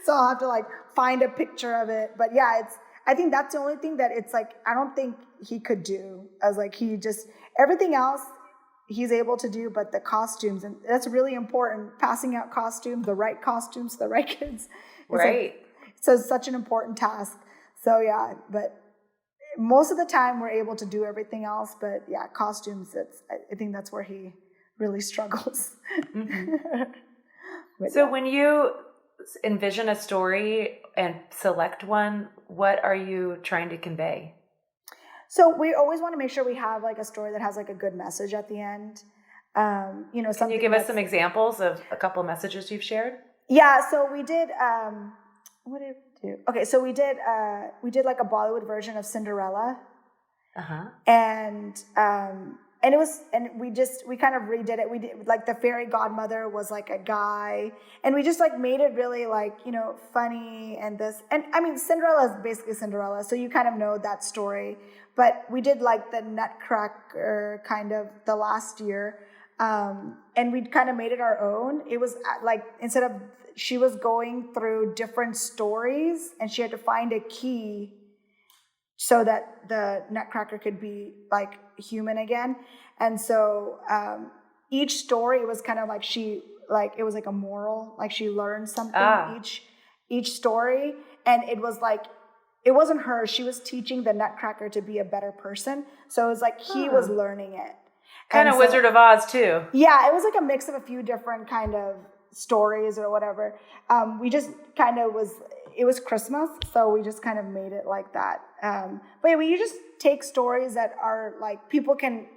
so I'll have to like find a picture of it. But yeah, I think that's the only thing that it's like, I don't think he could do. As like, everything else he's able to do, but the costumes, and that's really important. Passing out costumes, the right costumes to the right kids. Right. So it's such an important task. So yeah, but most of the time we're able to do everything else. But yeah, costumes, I think that's where he really struggles. So when you envision a story and select one, what are you trying to convey? So we always want to make sure we have like a story that has like a good message at the end. Can you give us some examples of a couple of messages you've shared? Yeah, so we did, what did we do? Okay, so we did like a Bollywood version of Cinderella. Uh-huh. And we kind of redid it. We did like the fairy godmother was like a guy, and we just like made it really like, funny and this. And I mean, Cinderella is basically Cinderella. So you kind of know that story, but we did like the Nutcracker kind of the last year. And we kind of made it our own. It was like, instead of, she was going through different stories and she had to find a key so that the Nutcracker could be like human again. And so each story was kind of like it was like a moral, like she learned something each story. And it was like, it wasn't her, she was teaching the Nutcracker to be a better person. So it was like he was learning it. Kind of Wizard of Oz too. Yeah, it was like a mix of a few different kind of stories or whatever. We just kind of it was Christmas, so we just kind of made it like that. But yeah, you just take stories that are like people can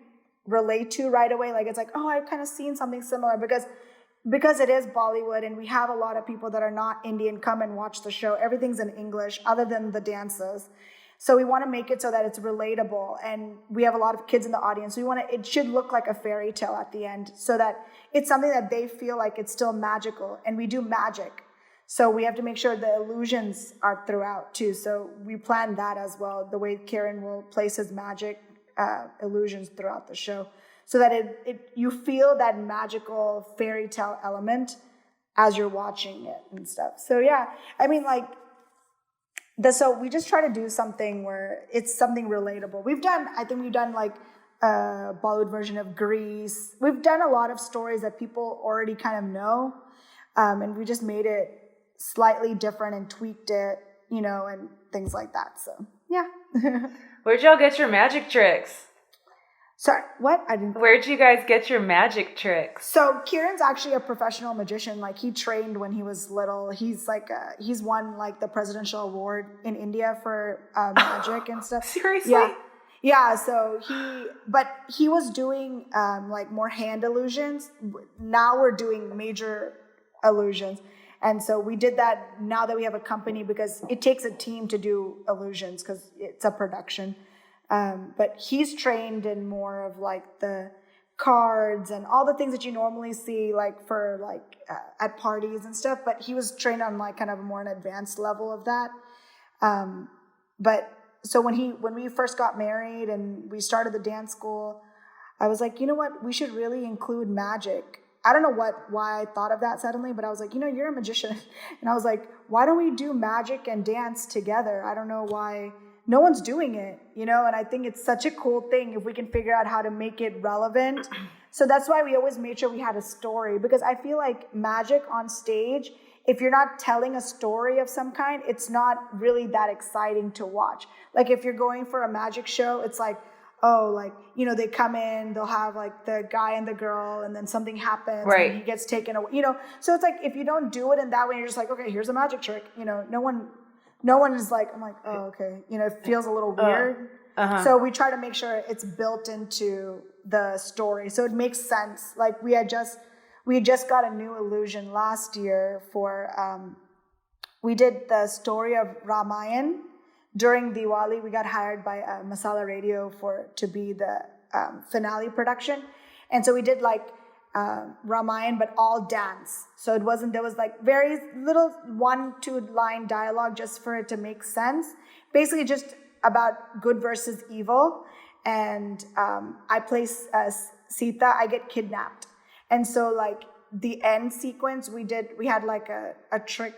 relate to right away. Like it's like, oh, I've kind of seen something similar because it is Bollywood and we have a lot of people that are not Indian come and watch the show. Everything's in English other than the dances. So we want to make it so that it's relatable, and we have a lot of kids in the audience. So it should look like a fairy tale at the end, so that it's something that they feel like it's still magical. And we do magic, so we have to make sure the illusions are throughout too. So we plan that as well, the way Kieran will place his magic illusions throughout the show, so that you feel that magical fairy tale element as you're watching it and stuff. So yeah, I mean like. So we just try to do something where it's something relatable. I think we've done like a Bollywood version of Grease. We've done a lot of stories that people already kind of know. And we just made it slightly different and tweaked it, and things like that. So, yeah. Where'd y'all get your magic tricks? Sorry, what? I didn't. Where'd you guys get your magic tricks? So Kieran's actually a professional magician. Like he trained when he was little. He's like he's won like the presidential award in India for magic and stuff. Seriously? Yeah. So he was doing like more hand illusions. Now we're doing major illusions. And so we did that now that we have a company, because it takes a team to do illusions because it's a production. But he's trained in more of like the cards and all the things that you normally see like for like at parties and stuff. But he was trained on like kind of a more an advanced level of that. But so when we first got married and we started the dance school, I was like, you know what, we should really include magic. I don't know why I thought of that suddenly, but I was like, you're a magician. And I was like, why don't we do magic and dance together? I don't know why no one's doing it, and I think it's such a cool thing if we can figure out how to make it relevant. So that's why we always made sure we had a story, because I feel like magic on stage, if you're not telling a story of some kind, it's not really that exciting to watch. Like if you're going for a magic show, it's like, oh, like, they come in, they'll have like the guy and the girl, and then something happens, right, and he gets taken away, So it's like, if you don't do it in that way, you're just like, okay, here's a magic trick, no one is like, I'm like, oh, okay. It feels a little weird. So we try to make sure it's built into the story. So it makes sense. Like we just got a new illusion last year for, we did the story of Ramayan. During Diwali, we got hired by Masala Radio to be the finale production. And so we did like Ramayan, but all dance. So there was like very little 1-2 line dialogue just for it to make sense. Basically just about good versus evil. And I play Sita, I get kidnapped. And so like the end sequence we had like a trick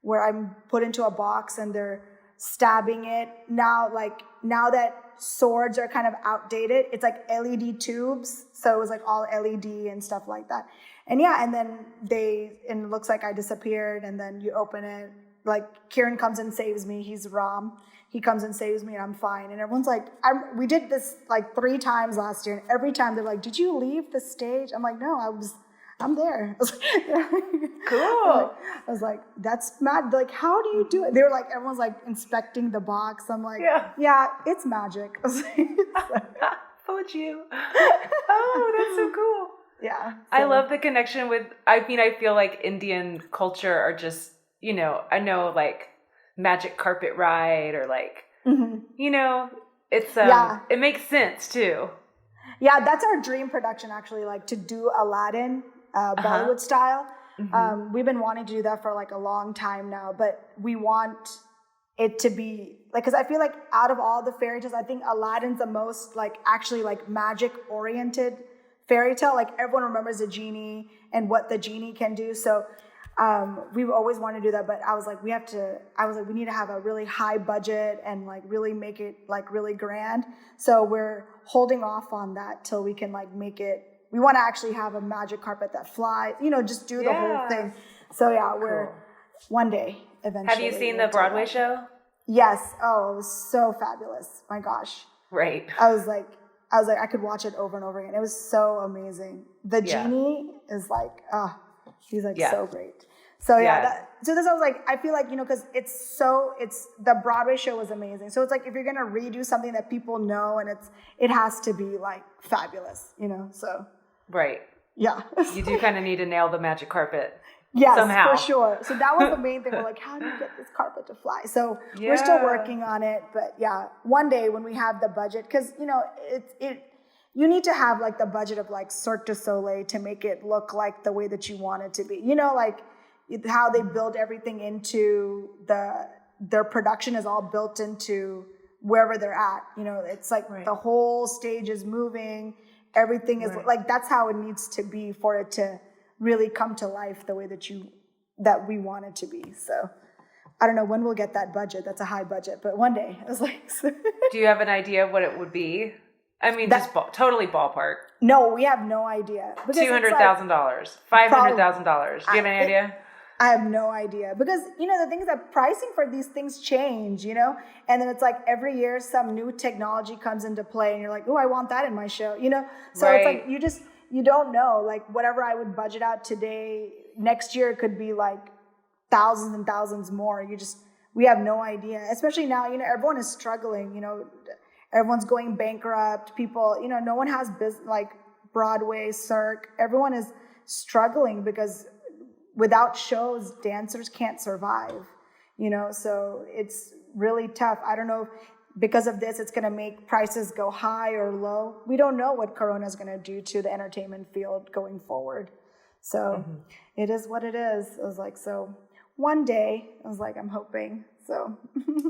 where I'm put into a box and they're stabbing it. Now that swords are kind of outdated, it's like LED tubes. So it was like all LED and stuff like that. And and then and it looks like I disappeared, and then you open it, like Kieran comes and saves me. He's Ram. He comes and saves me and I'm fine. And everyone's like, we did this like 3 times last year. And every time they're like, did you leave the stage? I'm like, no, I'm there. Cool. I was like, that's mad. They're like, how do you do it? They were like, everyone's like inspecting the box. I'm like, yeah, it's magic. I was like, Fooled you. Oh, that's so cool. Yeah. So. I love the connection with, I feel like Indian culture are just, I know like magic carpet ride or like, it's, it makes sense too. Yeah, that's our dream production actually, like to do Aladdin, Bollywood style. Mm-hmm. We've been wanting to do that for like a long time now, but we want it to be like, because I feel like out of all the fairy tales, I think Aladdin's the most like actually like magic oriented fairy tale. Like everyone remembers the genie and what the genie can do. So we've always wanted to do that, but I was like, we need to have a really high budget and like really make it like really grand. So we're holding off on that till we can like make it. We want to actually have a magic carpet that flies, just do the whole thing. So we're one day eventually. Have you seen the Broadway show? Yes. Oh, it was so fabulous. My gosh. Right. I was like, I could watch it over and over again. It was so amazing. The genie is like, he's like so great. So so this I was like, I feel like, because the Broadway show was amazing. So it's like, if you're going to redo something that people know and it has to be like fabulous, so. Right. Yeah. You do kind of need to nail the magic carpet. Yes, somehow. For sure. So that was the main thing. We're like, how do you get this carpet to fly? So we're still working on it, but one day when we have the budget, because, you need to have like the budget of like Cirque du Soleil to make it look like the way that you want it to be. Like how they build everything into their production is all built into wherever they're at. It's like the whole stage is moving. Everything is like, that's how it needs to be for it to really come to life the way that we want it to be. So I don't know when we'll get that budget. That's a high budget, but one day. I was like, do you have an idea of what it would be? I mean, just totally ballpark. No, we have no idea. $200,000, $500,000. Do you have any idea? I have no idea because, the thing is that pricing for these things change, and then it's like every year some new technology comes into play and you're like, oh, I want that in my show, So Right. It's like, you don't know, like whatever I would budget out today, next year it could be like thousands and thousands more. We have no idea, especially now, everyone is struggling, everyone's going bankrupt. People, no one has business like Broadway, Cirque. Everyone is struggling because without shows, dancers can't survive, so it's really tough. I don't know if because of this, it's going to make prices go high or low. We don't know what Corona is going to do to the entertainment field going forward. So It is what it is. I was like, so one day, I was like, I'm hoping. So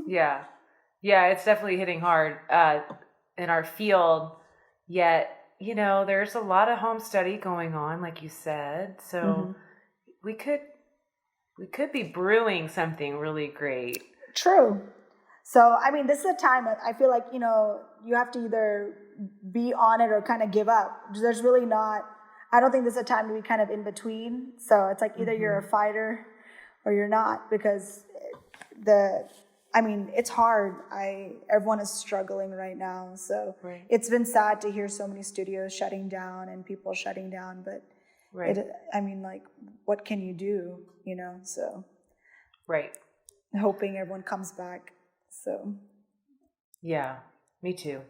Yeah. Yeah, it's definitely hitting hard in our field. Yet, there's a lot of home study going on, like you said. So we could be brewing something really great. True. So, I mean, this is a time I feel like, you have to either be on it or kind of give up. There's really not, I don't think this is a time to be kind of in between. So it's like either you're a fighter or you're not, because it's hard. Everyone is struggling right now. So It's been sad to hear so many studios shutting down and people shutting down, but what can you do, so. Right. Hoping everyone comes back. So. Yeah, me too.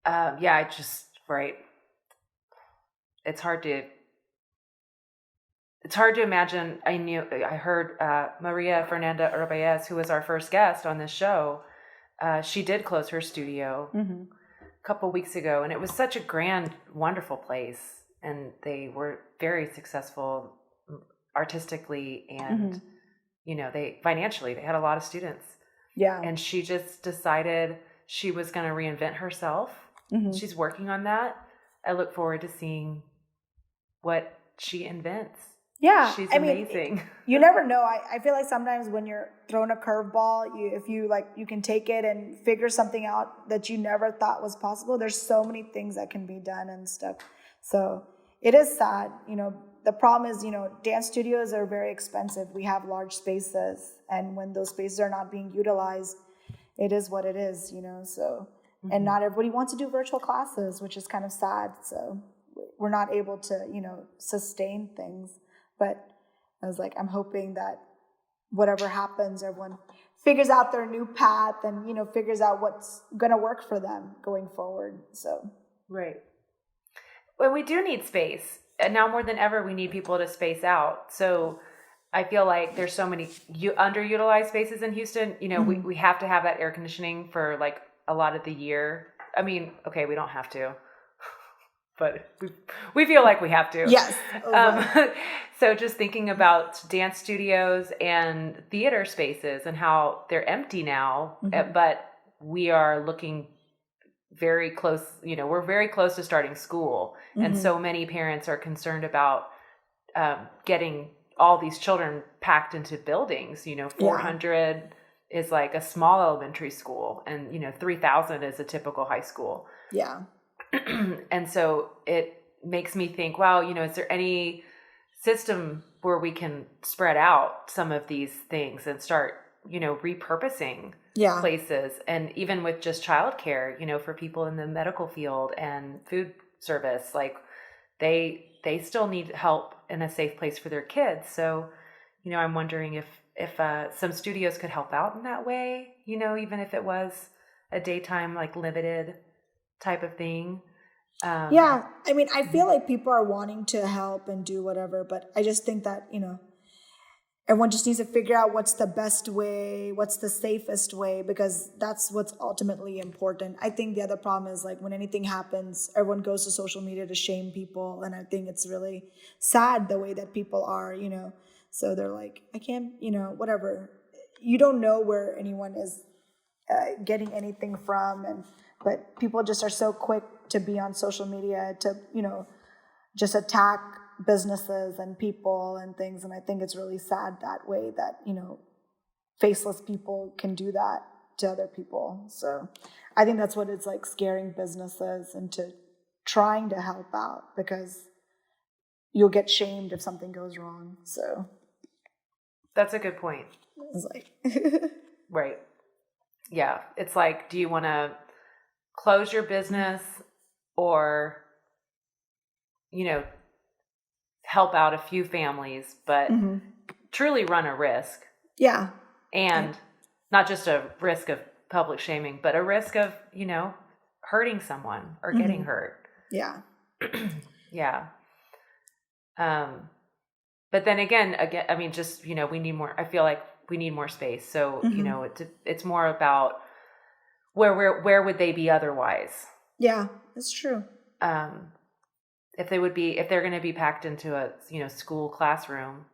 It's hard to imagine. I heard Maria Fernanda Urbaez, who was our first guest on this show. She did close her studio a couple weeks ago, and it was such a grand, wonderful place. And they were very successful artistically, and they financially, they had a lot of students. Yeah. And she just decided she was going to reinvent herself. She's working on that. I look forward to seeing what she invents. Yeah. She's amazing. You never know. I feel like sometimes when you're thrown a curveball, if you can take it and figure something out that you never thought was possible. There's so many things that can be done and stuff. So it is sad. The problem is, dance studios are very expensive. We have large spaces, and when those spaces are not being utilized, it is what it is, so, and not everybody wants to do virtual classes, which is kind of sad. So we're not able to, sustain things, but I was like, I'm hoping that whatever happens, everyone figures out their new path and, figures out what's going to work for them going forward. So. Right. Well, we do need space. And now more than ever, we need people to space out. So I feel like there's so many underutilized spaces in Houston. We have to have that air conditioning for like a lot of the year. I mean, okay, we don't have to, but we feel like we have to. Yes. So just thinking about dance studios and theater spaces and how they're empty now, but we are looking very close, we're very close to starting school. And so many parents are concerned about getting all these children packed into buildings. 400 is like a small elementary school, and 3,000 is a typical high school. Yeah. And so it makes me think, wow, is there any system where we can spread out some of these things and start repurposing places? And even with just childcare, for people in the medical field and food service, like they still need help in a safe place for their kids. So, I'm wondering if some studios could help out in that way, even if it was a daytime, like limited type of thing. I feel like people are wanting to help and do whatever, but I just think that, everyone just needs to figure out what's the best way, what's the safest way, because that's what's ultimately important. I think the other problem is like when anything happens, everyone goes to social media to shame people. And I think it's really sad the way that people are, so they're like, I can't, whatever. You don't know where anyone is getting anything from. But people just are so quick to be on social media to, just attack businesses and people and things. And I think it's really sad that way that, faceless people can do that to other people. So I think that's what it's like, scaring businesses into trying to help out, because you'll get shamed if something goes wrong. So That's a good point. it's like, Right. Yeah. It's like, do you want to close your business or, help out a few families, but truly run a risk? yeah. And not just a risk of public shaming, but a risk of, hurting someone or getting hurt. Yeah. Yeah. But then again, I mean, just, we need more, I feel like we need more space. So, it's more about where would they be otherwise? Yeah, that's true. If they're going to be packed into a, school classroom,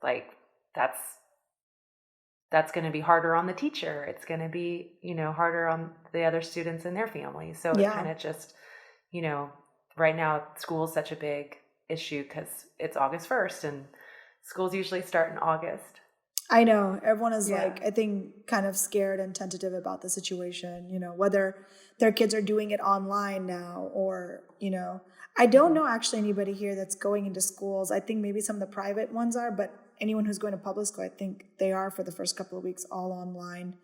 like that's going to be harder on the teacher. It's going to be, harder on the other students and their families. So it kind of just, right now school is such a big issue because it's August 1st and schools usually start in August. I know everyone is like, I think kind of scared and tentative about the situation, whether their kids are doing it online now or, I don't know actually anybody here that's going into schools. I think maybe some of the private ones are, but anyone who's going to public school, I think they are for the first couple of weeks all online.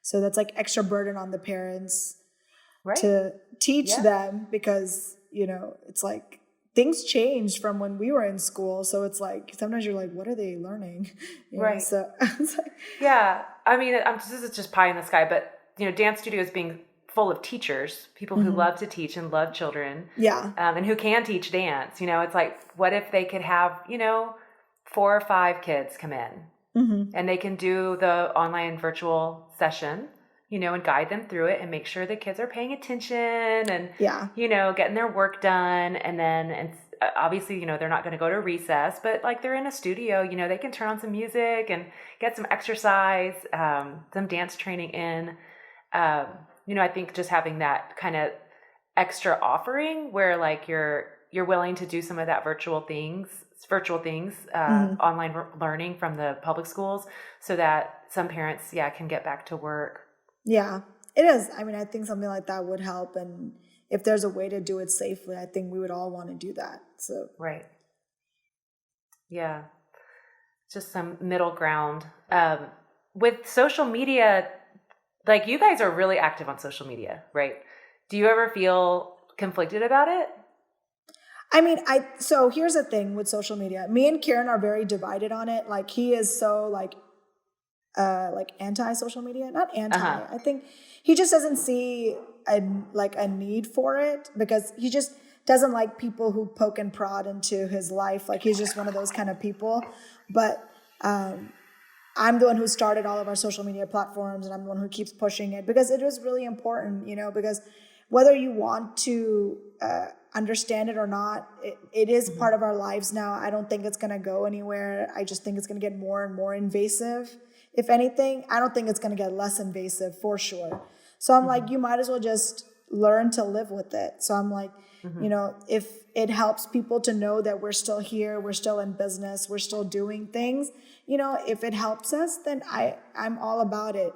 So that's like extra burden on the parents to teach them because, it's like things changed from when we were in school. So it's like, sometimes you're like, what are they learning? Right. So it's like, yeah. I mean, this is just pie in the sky, but, dance studios being full of teachers, people who love to teach and love children. Yeah. And who can teach dance, it's like, what if they could have, 4 or 5 kids come in and they can do the online virtual session, and guide them through it and make sure the kids are paying attention and, getting their work done. And then, obviously, they're not going to go to recess, but like they're in a studio, they can turn on some music and get some exercise, some dance training in. I think just having that kind of extra offering where like you're willing to do some of that virtual things, online learning from the public schools so that some parents, can get back to work. Yeah, it is. I mean, I think something like that would help. And if there's a way to do it safely, I think we would all want to do that. So, right. Yeah. Just some middle ground. With social media, like you guys are really active on social media, right? Do you ever feel conflicted about it? I mean, so here's the thing with social media. Me and Kieran are very divided on it. Like he is so like anti-social media, not anti. I think he just doesn't see a need for it because he just doesn't like people who poke and prod into his life. Like he's just one of those kind of people. But I'm the one who started all of our social media platforms and I'm the one who keeps pushing it because it is really important, because whether you want to understand it or not, it is part of our lives now. I don't think it's going to go anywhere. I just think it's going to get more and more invasive. If anything, I don't think it's going to get less invasive for sure. So I'm like, you might as well just learn to live with it. So I'm like, if it helps people to know that we're still here, we're still in business, we're still doing things, if it helps us, then I'm all about it,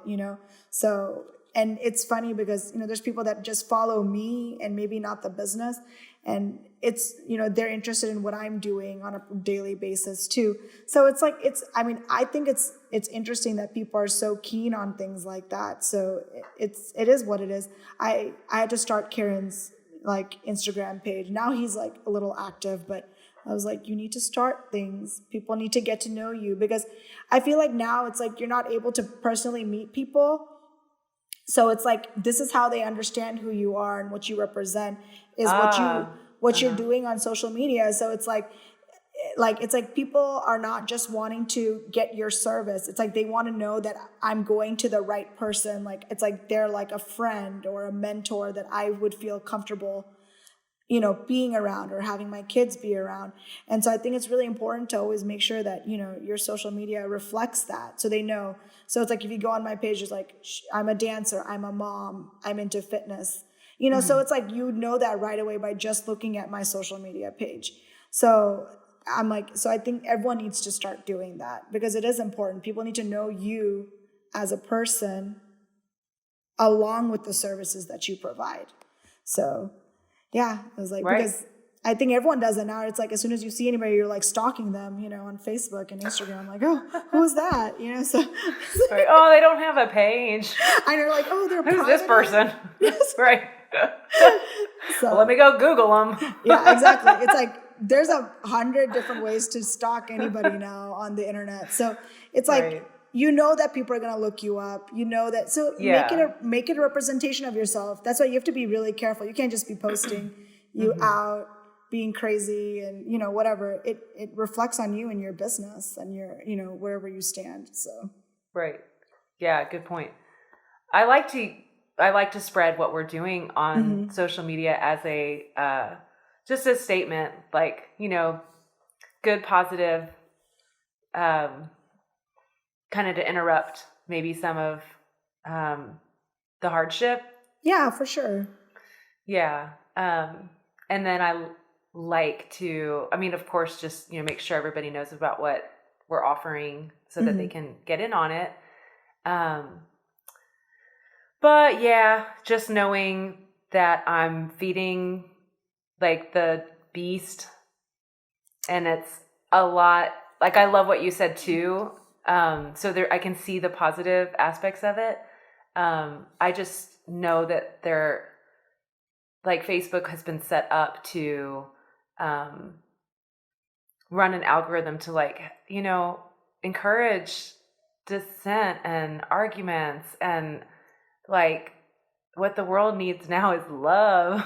So, and it's funny because, there's people that just follow me and maybe not the business. And it's, they're interested in what I'm doing on a daily basis too. So it's like, I think it's interesting that people are so keen on things like that. So it is what it is. I had to start Kieran's like Instagram page. Now he's like a little active, but I was like, you need to start things. People need to get to know you because I feel like now it's like you're not able to personally meet people. So it's like, this is how they understand who you are and what you represent is what you're doing on social media. So it's like people are not just wanting to get your service. It's like they want to know that I'm going to the right person. Like it's like they're like a friend or a mentor that I would feel comfortable, being around or having my kids be around. And so I think it's really important to always make sure that, your social media reflects that so they know. So it's like if you go on my page, it's like, I'm a dancer, I'm a mom, I'm into fitness, so it's like you know that right away by just looking at my social media page. So I'm like, so I think everyone needs to start doing that because it is important. People need to know you as a person along with the services that you provide. So yeah, I was like, because I think everyone does it now. It's like as soon as you see anybody, you're like stalking them, on Facebook and Instagram. Like, oh, who's that? So Right. Oh, they don't have a page. and you're like, oh, they're who's this person? Yes. Right. So well, let me go Google them. yeah, exactly. It's like there's 100 different ways to stalk anybody now on the internet. So it's like Right. that people are gonna look you up. That. So make it a representation of yourself. That's why you have to be really careful. You can't just be posting you out being crazy and whatever. It reflects on you and your business and your wherever you stand. So right. Yeah, good point. I like to spread what we're doing on social media as a just a statement, like, good, positive, kind of to interrupt maybe some of the hardship. Yeah, for sure. Yeah. And then I like to, of course, just, make sure everybody knows about what we're offering so that they can get in on it. But yeah, just knowing that I'm feeding like the beast, and it's a lot. Like, I love what you said too. So there, I can see the positive aspects of it. I just know that Facebook has been set up to run an algorithm to encourage dissent and arguments, and what the world needs now is love.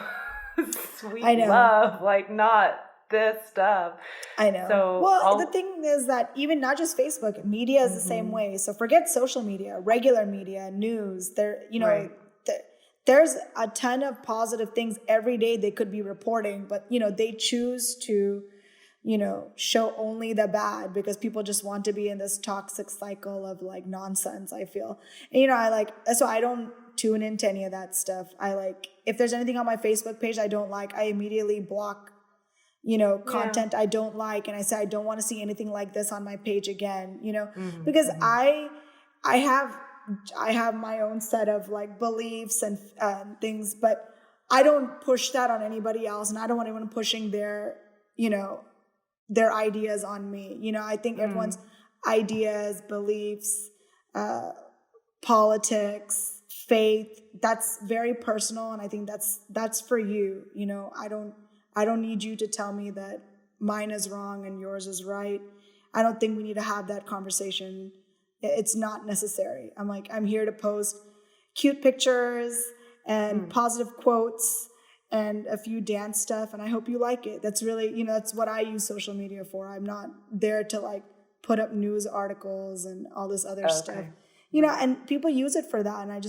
Sweet love, not this stuff. I know. So the thing is that even not just Facebook, media is the same way. So forget social media, regular media, news. There's a ton of positive things every day they could be reporting, but they choose to show only the bad because people just want to be in this toxic cycle of nonsense, I feel. And so I don't tune into any of that stuff. If there's anything on my Facebook page I don't like, I immediately block content I don't like, and I say I don't want to see anything like this on my page again, because I have my own set of beliefs and things, but I don't push that on anybody else, and I don't want anyone pushing their their ideas on me. I think everyone's ideas, beliefs, politics, faith, that's very personal, and I think that's for you. I don't need you to tell me that mine is wrong and yours is right. I don't think we need to have that conversation. It's not necessary. I'm here to post cute pictures and positive quotes and a few dance stuff, and I hope you like it. That's really, that's what I use social media for. I'm not there to put up news articles and all this other stuff. And people use it for that, and I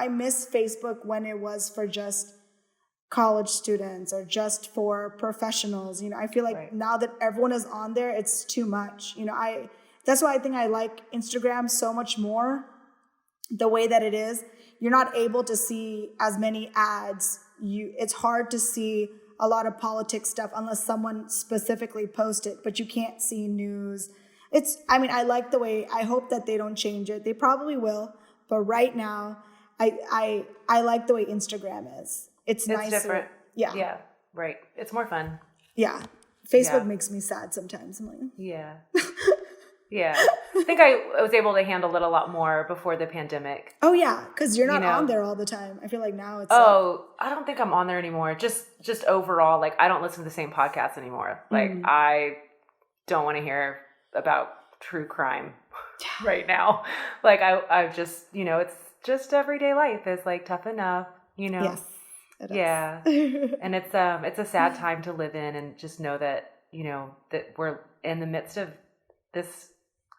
miss Facebook when it was for just college students or just for professionals. I feel like now that everyone is on there, it's too much. That's why I think I like Instagram so much more the way that it is. You're not able to see as many ads. It's hard to see a lot of politics stuff unless someone specifically posts it, but you can't see news. I like the way, I hope that they don't change it. They probably will, but right now I like the way Instagram is. It's nicer. Different. Yeah. Yeah. Right. It's more fun. Yeah. Facebook makes me sad sometimes. I'm like, yeah. Yeah. I think I was able to handle it a lot more before the pandemic. Oh yeah. Cause you're not on there all the time. I feel like now it's I don't think I'm on there anymore. Just overall, I don't listen to the same podcasts anymore. I don't want to hear about true crime right now. I've just, it's just everyday life is tough enough, Yes. Yeah. And it's a sad time to live in, and just know that, that we're in the midst of this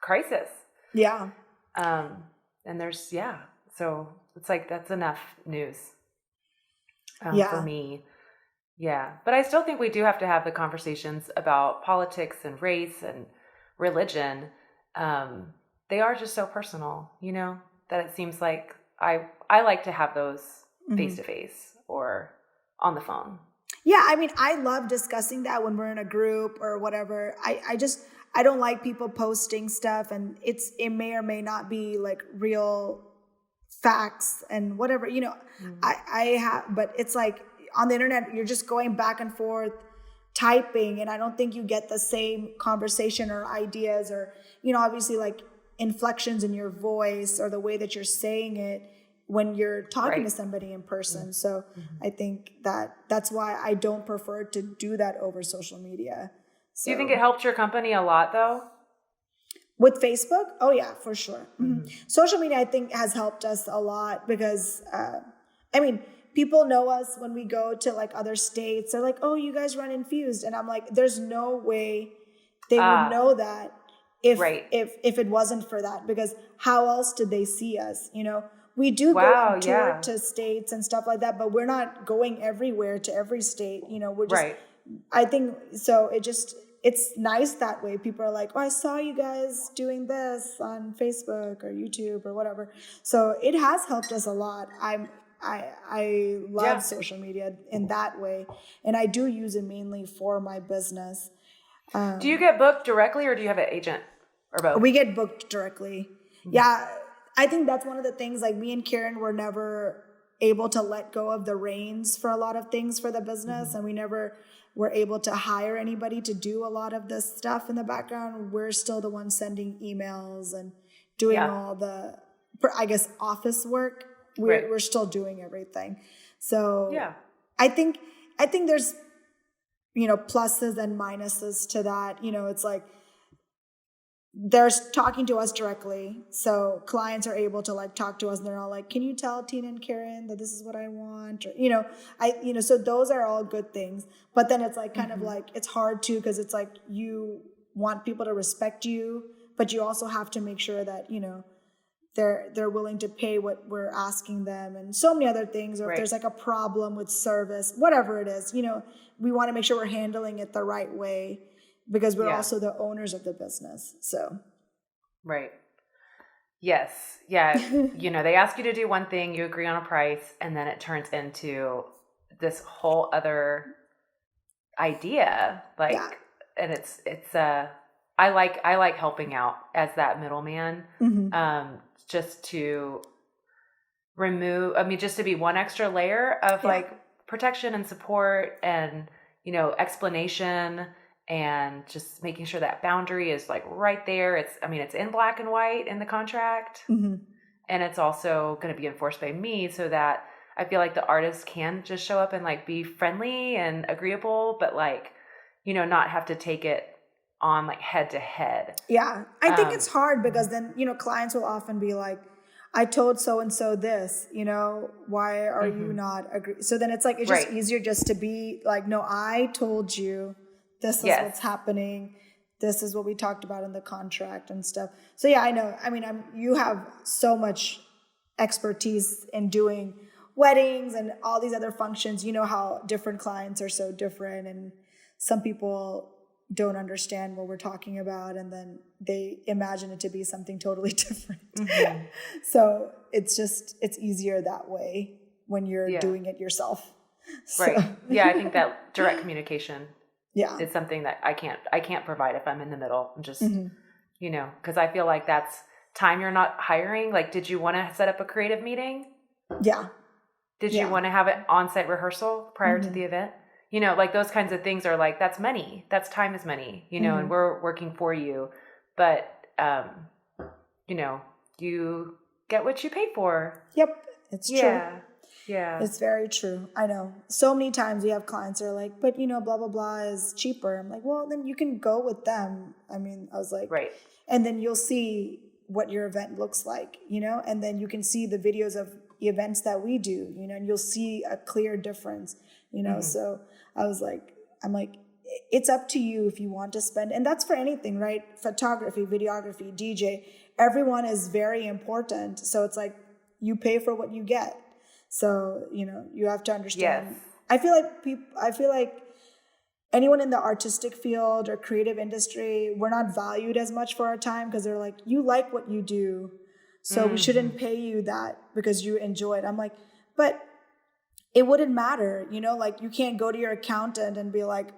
crisis. Yeah. And there's, so it's that's enough news for me. Yeah. But I still think we do have to have the conversations about politics and race and religion. They are just so personal, that it seems like I like to have those face to face or on the phone. Yeah, I love discussing that when we're in a group or whatever. I don't like people posting stuff, and it may or may not be real facts and whatever, I have, but it's on the internet, you're just going back and forth typing, and I don't think you get the same conversation or ideas or, obviously like inflections in your voice or the way that you're saying it when you're talking to somebody in person. So I think that's why I don't prefer to do that over social media. So, do you think it helped your company a lot though? With Facebook? Oh yeah, for sure. Social media, I think, has helped us a lot because, people know us when we go to like other states. They're like, oh, you guys run Infused. And I'm like, there's no way they would know that if it wasn't for that, because how else did they see us? We do go on tour to states and stuff like that, but we're not going everywhere to every state. We're just, I think, so it's nice that way. People are like, oh, I saw you guys doing this on Facebook or YouTube or whatever. So it has helped us a lot. I love social media in that way. And I do use it mainly for my business. Do you get booked directly or do you have an agent or both? We get booked directly. Yeah. I think that's one of the things, like me and Karen were never able to let go of the reins for a lot of things for the business. And we never were able to hire anybody to do a lot of this stuff in the background. We're still the ones sending emails and doing all the, I guess, office work. We're still doing everything. So I think there's, pluses and minuses to that. It's like, they're talking to us directly. So clients are able to like talk to us and they're all like, can you tell Tina and Karen that this is what I want? Or, so those are all good things. But then it's like kind of like, it's hard too, because it's like you want people to respect you, but you also have to make sure that, they're willing to pay what we're asking them and so many other things. Or if there's like a problem with service, whatever it is, we want to make sure we're handling it the right way, because we're also the owners of the business. So. Right. Yes. Yeah. They ask you to do one thing, you agree on a price, and then it turns into this whole other idea. And it's I like helping out as that middleman, just to remove, just to be one extra layer of like protection and support and, explanation, and just making sure that boundary is like right there. It's in black and white in the contract, and it's also going to be enforced by me, so that I feel like the artist can just show up and like be friendly and agreeable, but like, not have to take it on like head to head. Yeah. I think it's hard because then, clients will often be like, I told so-and-so this, why are you not agree? So then it's like, it's just easier just to be like, no, I told you this is what's happening. This is what we talked about in the contract and stuff. So yeah, I know. You have so much expertise in doing weddings and all these other functions. You know how different clients are so different, and some people don't understand what we're talking about, and then they imagine it to be something totally different. So it's easier that way when you're doing it yourself. Right. So. Yeah. I think that direct communication is something that I can't provide if I'm in the middle. I'm just, cause I feel like that's time you're not hiring. Like, did you want to set up a creative meeting? Yeah. Did you want to have an on-site rehearsal prior to the event? Like those kinds of things are like, that's money. That's time is money, and we're working for you. But, you get what you pay for. Yep. It's true. Yeah. It's very true. I know. So many times we have clients that are like, but blah, blah, blah is cheaper. I'm like, well, then you can go with them. I was like, right. And then you'll see what your event looks like, and then you can see the videos of the events that we do, and you'll see a clear difference, So I'm like, it's up to you if you want to spend, and that's for anything, right? Photography, videography, DJ, everyone is very important. So it's like, you pay for what you get. So, you have to understand. Yes. I feel like anyone in the artistic field or creative industry, we're not valued as much for our time, because they're like, you like what you do, so we shouldn't pay you that because you enjoy it. I'm like, but it wouldn't matter, like you can't go to your accountant and be like,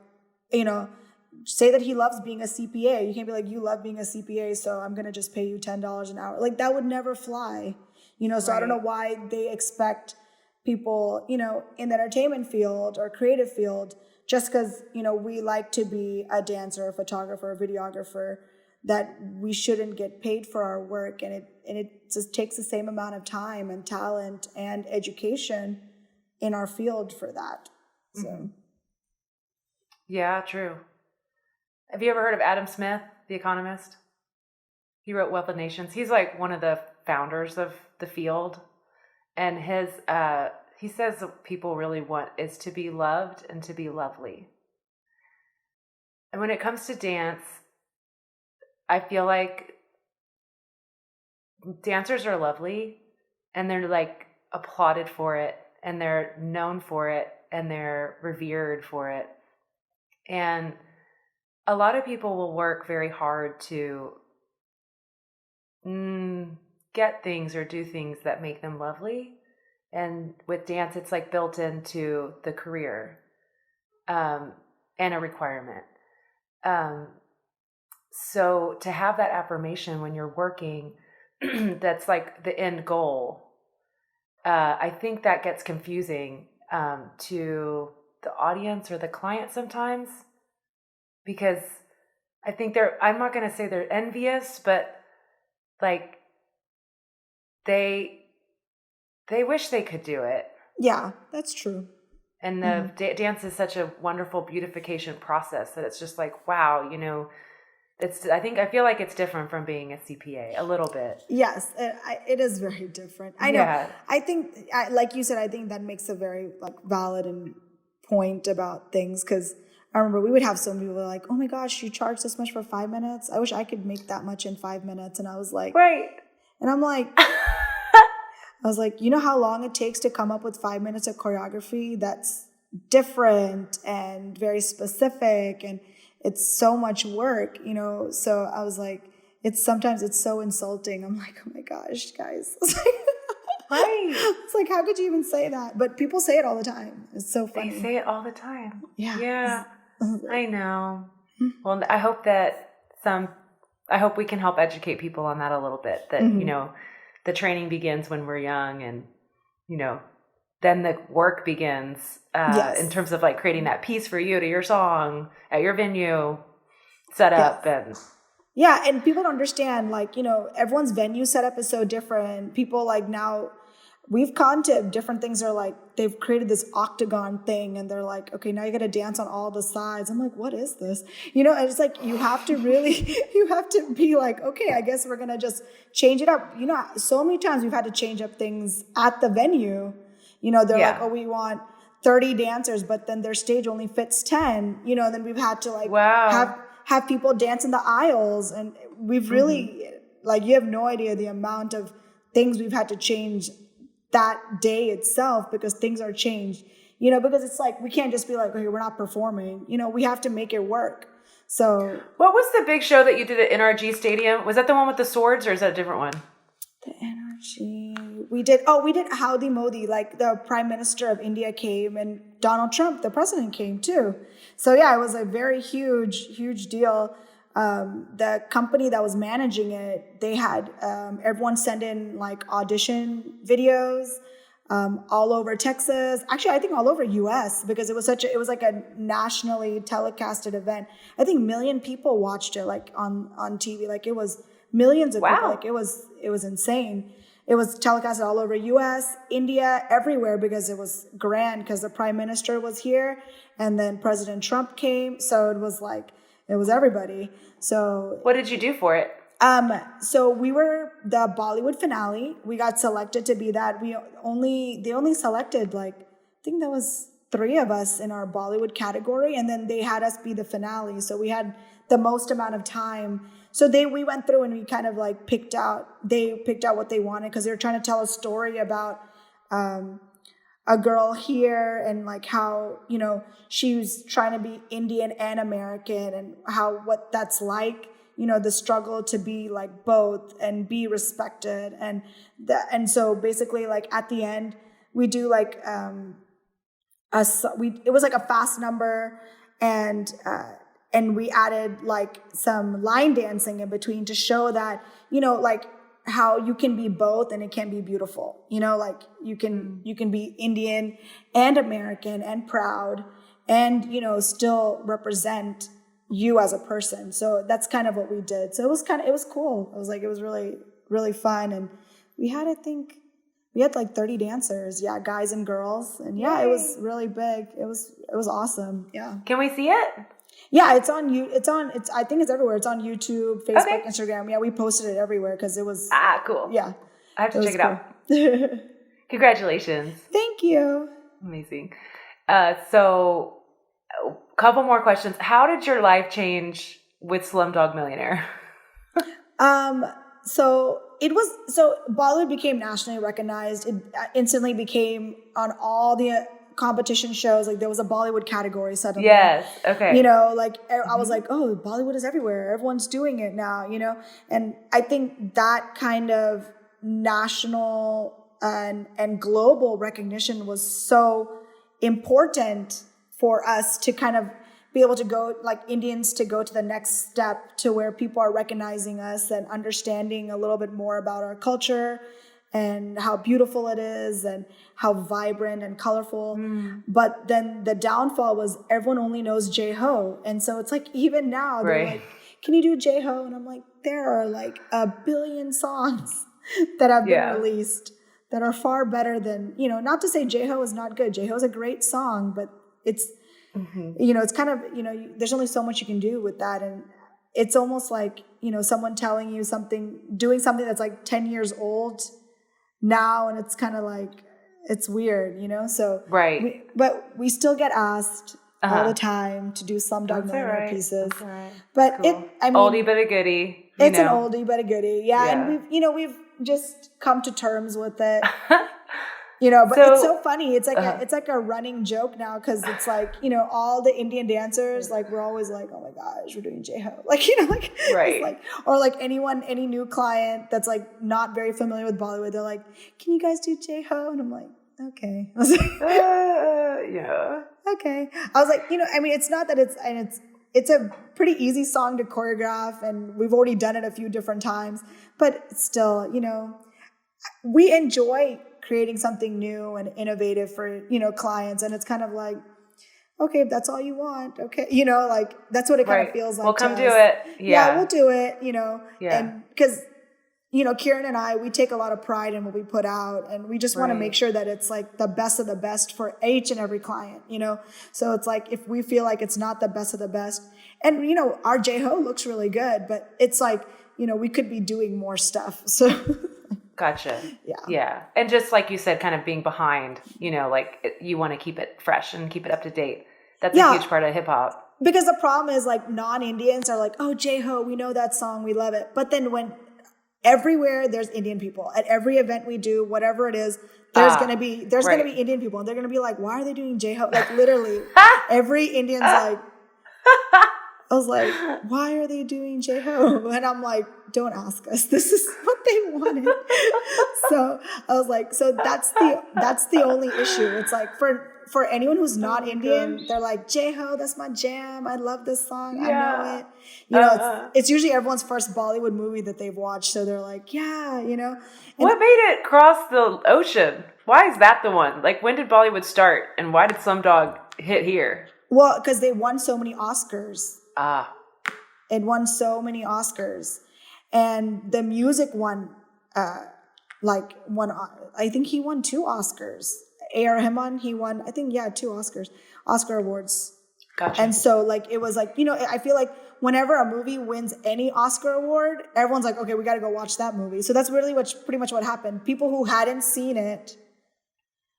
say that he loves being a CPA. You can't be like, you love being a CPA, so I'm going to just pay you $10 an hour. Like that would never fly, so I don't know why they expect people, in the entertainment field or creative field, just because, we like to be a dancer, a photographer, a videographer, that we shouldn't get paid for our work. And it just takes the same amount of time and talent and education in our field for that. So. Mm-hmm. Yeah, true. Have you ever heard of Adam Smith, the economist? He wrote Wealth of Nations. He's like one of the founders of the field. And he says what people really want is to be loved and to be lovely. And when it comes to dance, I feel like dancers are lovely and they're like applauded for it and they're known for it and they're revered for it. And a lot of people will work very hard to get things or do things that make them lovely. And with dance, it's like built into the career and a requirement. So to have that affirmation when you're working, that's like the end goal. I think that gets confusing to the audience or the client sometimes, because I think I'm not going to say they're envious, but like they wish they could do it. Yeah, that's true. And the dance is such a wonderful beautification process that it's just like, wow, I feel like it's different from being a CPA a little bit. Yes, it is very different. I know. Yeah. I think, like you said, I think that makes a very valid and point about things, because I remember we would have some people like, oh my gosh, you charge this much for 5 minutes? I wish I could make that much in 5 minutes. And I was like, right. And I'm like, I was like, you know how long it takes to come up with 5 minutes of choreography that's different and very specific, and it's so much work, So I was like, sometimes it's so insulting. I'm like, oh my gosh, guys. Right. It's like, how could you even say that? But people say it all the time. It's so funny. They say it all the time. Yeah. Yeah. I know. Well, I hope we can help educate people on that a little bit, that, the training begins when we're young, and, then the work begins in terms of creating that piece for you to your song at your venue set up. And yeah. And people don't understand, everyone's venue setup is so different. People now we've gone to different things. They're they've created this octagon thing, and they're like, okay, now you got to dance on all the sides. I'm like, what is this? And it's you have to really, you have to be okay, I guess we're going to just change it up. So many times we've had to change up things at the venue. They're like, oh, we want 30 dancers, but then their stage only fits 10, and then we've had to have people dance in the aisles. And we've really, you have no idea the amount of things we've had to change that day itself, because things are changed, because it's we can't just be okay, we're not performing, we have to make it work. So what was the big show that you did at NRG Stadium? Was that the one with the swords, or is that a different one? The NRG, we did Howdy Modi, the Prime Minister of India came, and Donald Trump, the president, came too. So yeah, it was a very huge deal. The company that was managing it, they had everyone send in audition videos all over Texas. Actually, I think all over US, because it was a nationally telecasted event. I think 1 million people watched it on TV. It was millions of people. It was insane. It was telecasted all over US, India, everywhere, because it was grand, because the prime minister was here, and then President Trump came. So it was everybody. So what did you do for it? So we were the Bollywood finale. We got selected to be that. They only selected I think there was 3 of us in our Bollywood category, and then they had us be the finale. So we had the most amount of time. So we went through, and we kind of picked out what they wanted, because they were trying to tell a story about a girl here, and how, she was trying to be Indian and American, and what that's like, the struggle to be both and be respected. And so basically at the end we do it was a fast number, and we added some line dancing in between to show that, how you can be both and it can be beautiful. Like you can be Indian and American and proud and, still represent you as a person. So that's kind of what we did. So it was cool. It was really, really fun. And we had like 30 dancers, guys and girls. And it was really big. It was awesome. Yeah. Can we see it? Yeah, it's on you. I think it's everywhere. It's on YouTube, Facebook, Instagram. Yeah, we posted it everywhere because it was. Cool. Yeah. I have to check it out. Congratulations. Thank you. Amazing. So a couple more questions. How did your life change with Slumdog Millionaire? So Bollywood became nationally recognized. It instantly became on all the competition shows. Like there was a Bollywood category suddenly. Yes. Okay. I was like, oh, Bollywood is everywhere. Everyone's doing it now, and I think that kind of national and global recognition was so important for us to kind of be able to go, like Indians, to go to the next step to where people are recognizing us and understanding a little bit more about our culture and how beautiful it is and how vibrant and colorful. But then the downfall was everyone only knows J-Ho. And so it's like, even now, they're like, can you do J-Ho? And I'm like, there are like 1 billion songs that have been released that are far better than, not to say J-Ho is not good. J-Ho is a great song, but it's, it's kind of, there's only so much you can do with that. And it's almost like, someone telling you something, doing something that's like 10 years old now, and it's kind of like, it's weird, so but we still get asked all the time to do Slumdog Millionaire pieces. But cool. Oldie but a goodie. It's an oldie but a goodie. And we've just come to terms with it. But it's so funny. It's like a running joke now, because it's like, all the Indian dancers, like, we're always like, oh my gosh, we're doing J-Ho. Like, it's like, or like any new client that's like not very familiar with Bollywood, they're like, can you guys do J-Ho? And I'm like, okay. I was like, okay. I was like, it's not that it's a pretty easy song to choreograph, and we've already done it a few different times, but still, we enjoy creating something new and innovative for, clients. And it's kind of like, okay, if that's all you want, okay. Like that's what it kind of feels like. We'll come do it. Yeah, we'll do it, and because, Kieran and I, we take a lot of pride in what we put out, and we just want to make sure that it's like the best of the best for each and every client, So it's like, if we feel like it's not the best of the best, and, our J-Ho looks really good, but it's like, we could be doing more stuff. So Gotcha. Yeah. And just like you said, kind of being behind, you want to keep it fresh and keep it up to date. That's a huge part of hip hop. Because the problem is, like, non-Indians are like, oh, J-Ho, we know that song, we love it. But then when everywhere there's Indian people, at every event we do, whatever it is, there's gonna be Indian people, and they're gonna be like, why are they doing J-Ho? Like, literally, every Indian's like, I was like, why are they doing J-Ho? And I'm like, don't ask us. This is what they wanted. So I was like, so that's the only issue. It's like, for anyone who's not Indian, they're like, J-Ho, that's my jam. I love this song. I know it. It's usually everyone's first Bollywood movie that they've watched. So they're like, And what made it cross the ocean? Why is that the one? Like, when did Bollywood start? And why did Slumdog hit here? Well, because they won so many Oscars. It won so many Oscars, and the music won. I think he won 2 Oscars. A.R. Rahman, he won, I think, 2 Oscar awards. Gotcha. And so, like, it was like, I feel like whenever a movie wins any Oscar award, everyone's like, okay, we got to go watch that movie. So that's really pretty much what happened. People who hadn't seen it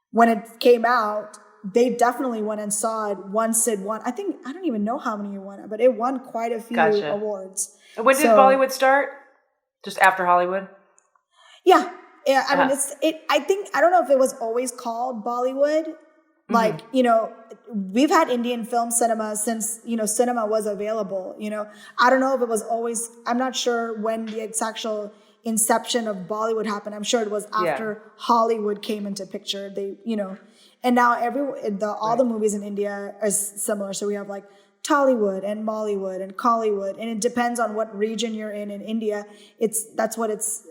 when it came out, they definitely went and saw it once it won. I don't even know how many it won, but it won quite a few awards. When did Bollywood start? Just after Hollywood? Yeah. I mean, I don't know if it was always called Bollywood. Like, we've had Indian film cinema since, cinema was available, I don't know if it was always, I'm not sure when the actual inception of Bollywood happened. I'm sure it was after Hollywood came into picture. They, and now all the movies in India are similar. So we have like Tollywood and Mollywood and Collywood, and it depends on what region you're in India. That's what it's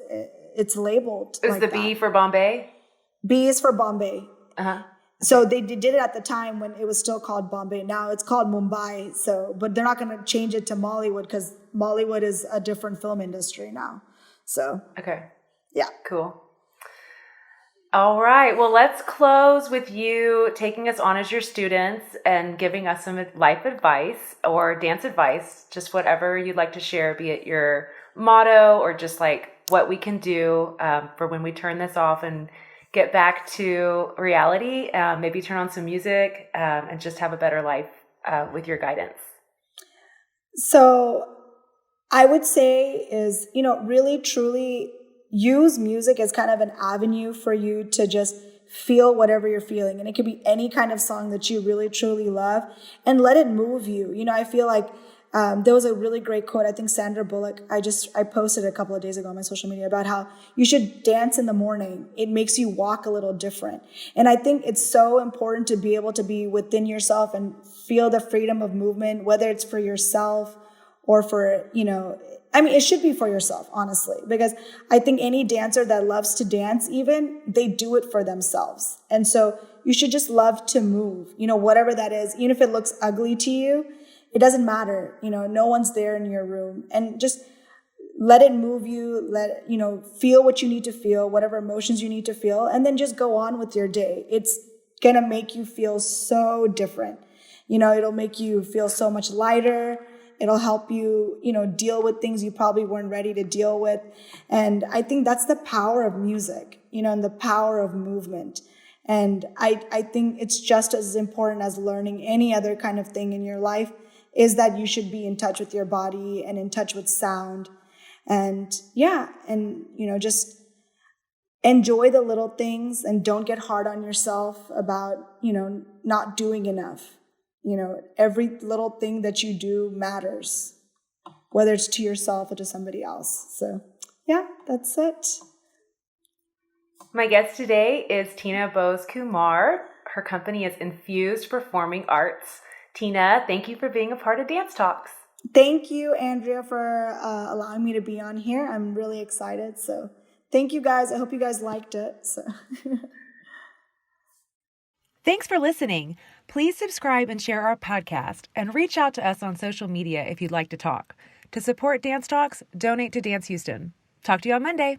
it's labeled Is like the that. B for Bombay? B is for Bombay. Uh-huh. So they did it at the time when it was still called Bombay. Now it's called Mumbai. So, but they're not going to change it to Mollywood because Mollywood is a different film industry now. So, Okay. yeah. Cool. All right. Well, let's close with you taking us on as your students and giving us some life advice or dance advice, just whatever you'd like to share, be it your motto or just like what we can do for when we turn this off and get back to reality, maybe turn on some music and just have a better life with your guidance. So I would say is, really truly use music as kind of an avenue for you to just feel whatever you're feeling. And it could be any kind of song that you really, truly love and let it move you. I feel like there was a really great quote. I think Sandra Bullock, I posted a couple of days ago on my social media about how you should dance in the morning. It makes you walk a little different. And I think it's so important to be able to be within yourself and feel the freedom of movement, whether it's for yourself or for, it should be for yourself, honestly, because I think any dancer that loves to dance, even, they do it for themselves. And so you should just love to move, whatever that is, even if it looks ugly to you, it doesn't matter. No one's there in your room, and just let it move you, feel what you need to feel, whatever emotions you need to feel, and then just go on with your day. It's going to make you feel so different. It'll make you feel so much lighter. It'll help you, deal with things you probably weren't ready to deal with. And I think that's the power of music, and the power of movement. And I think it's just as important as learning any other kind of thing in your life is that you should be in touch with your body and in touch with sound. And just enjoy the little things and don't get hard on yourself about, not doing enough. Every little thing that you do matters, whether it's to yourself or to somebody else. So, yeah, that's it. My guest today is Tina Bose Kumar. Her company is Infused Performing Arts. Tina, thank you for being a part of Dance Talks. Thank you, Andrea, for allowing me to be on here. I'm really excited. So, thank you guys. I hope you guys liked it. So. Thanks for listening. Please subscribe and share our podcast and reach out to us on social media if you'd like to talk. To support Dance Talks, donate to Dance Houston. Talk to you on Monday.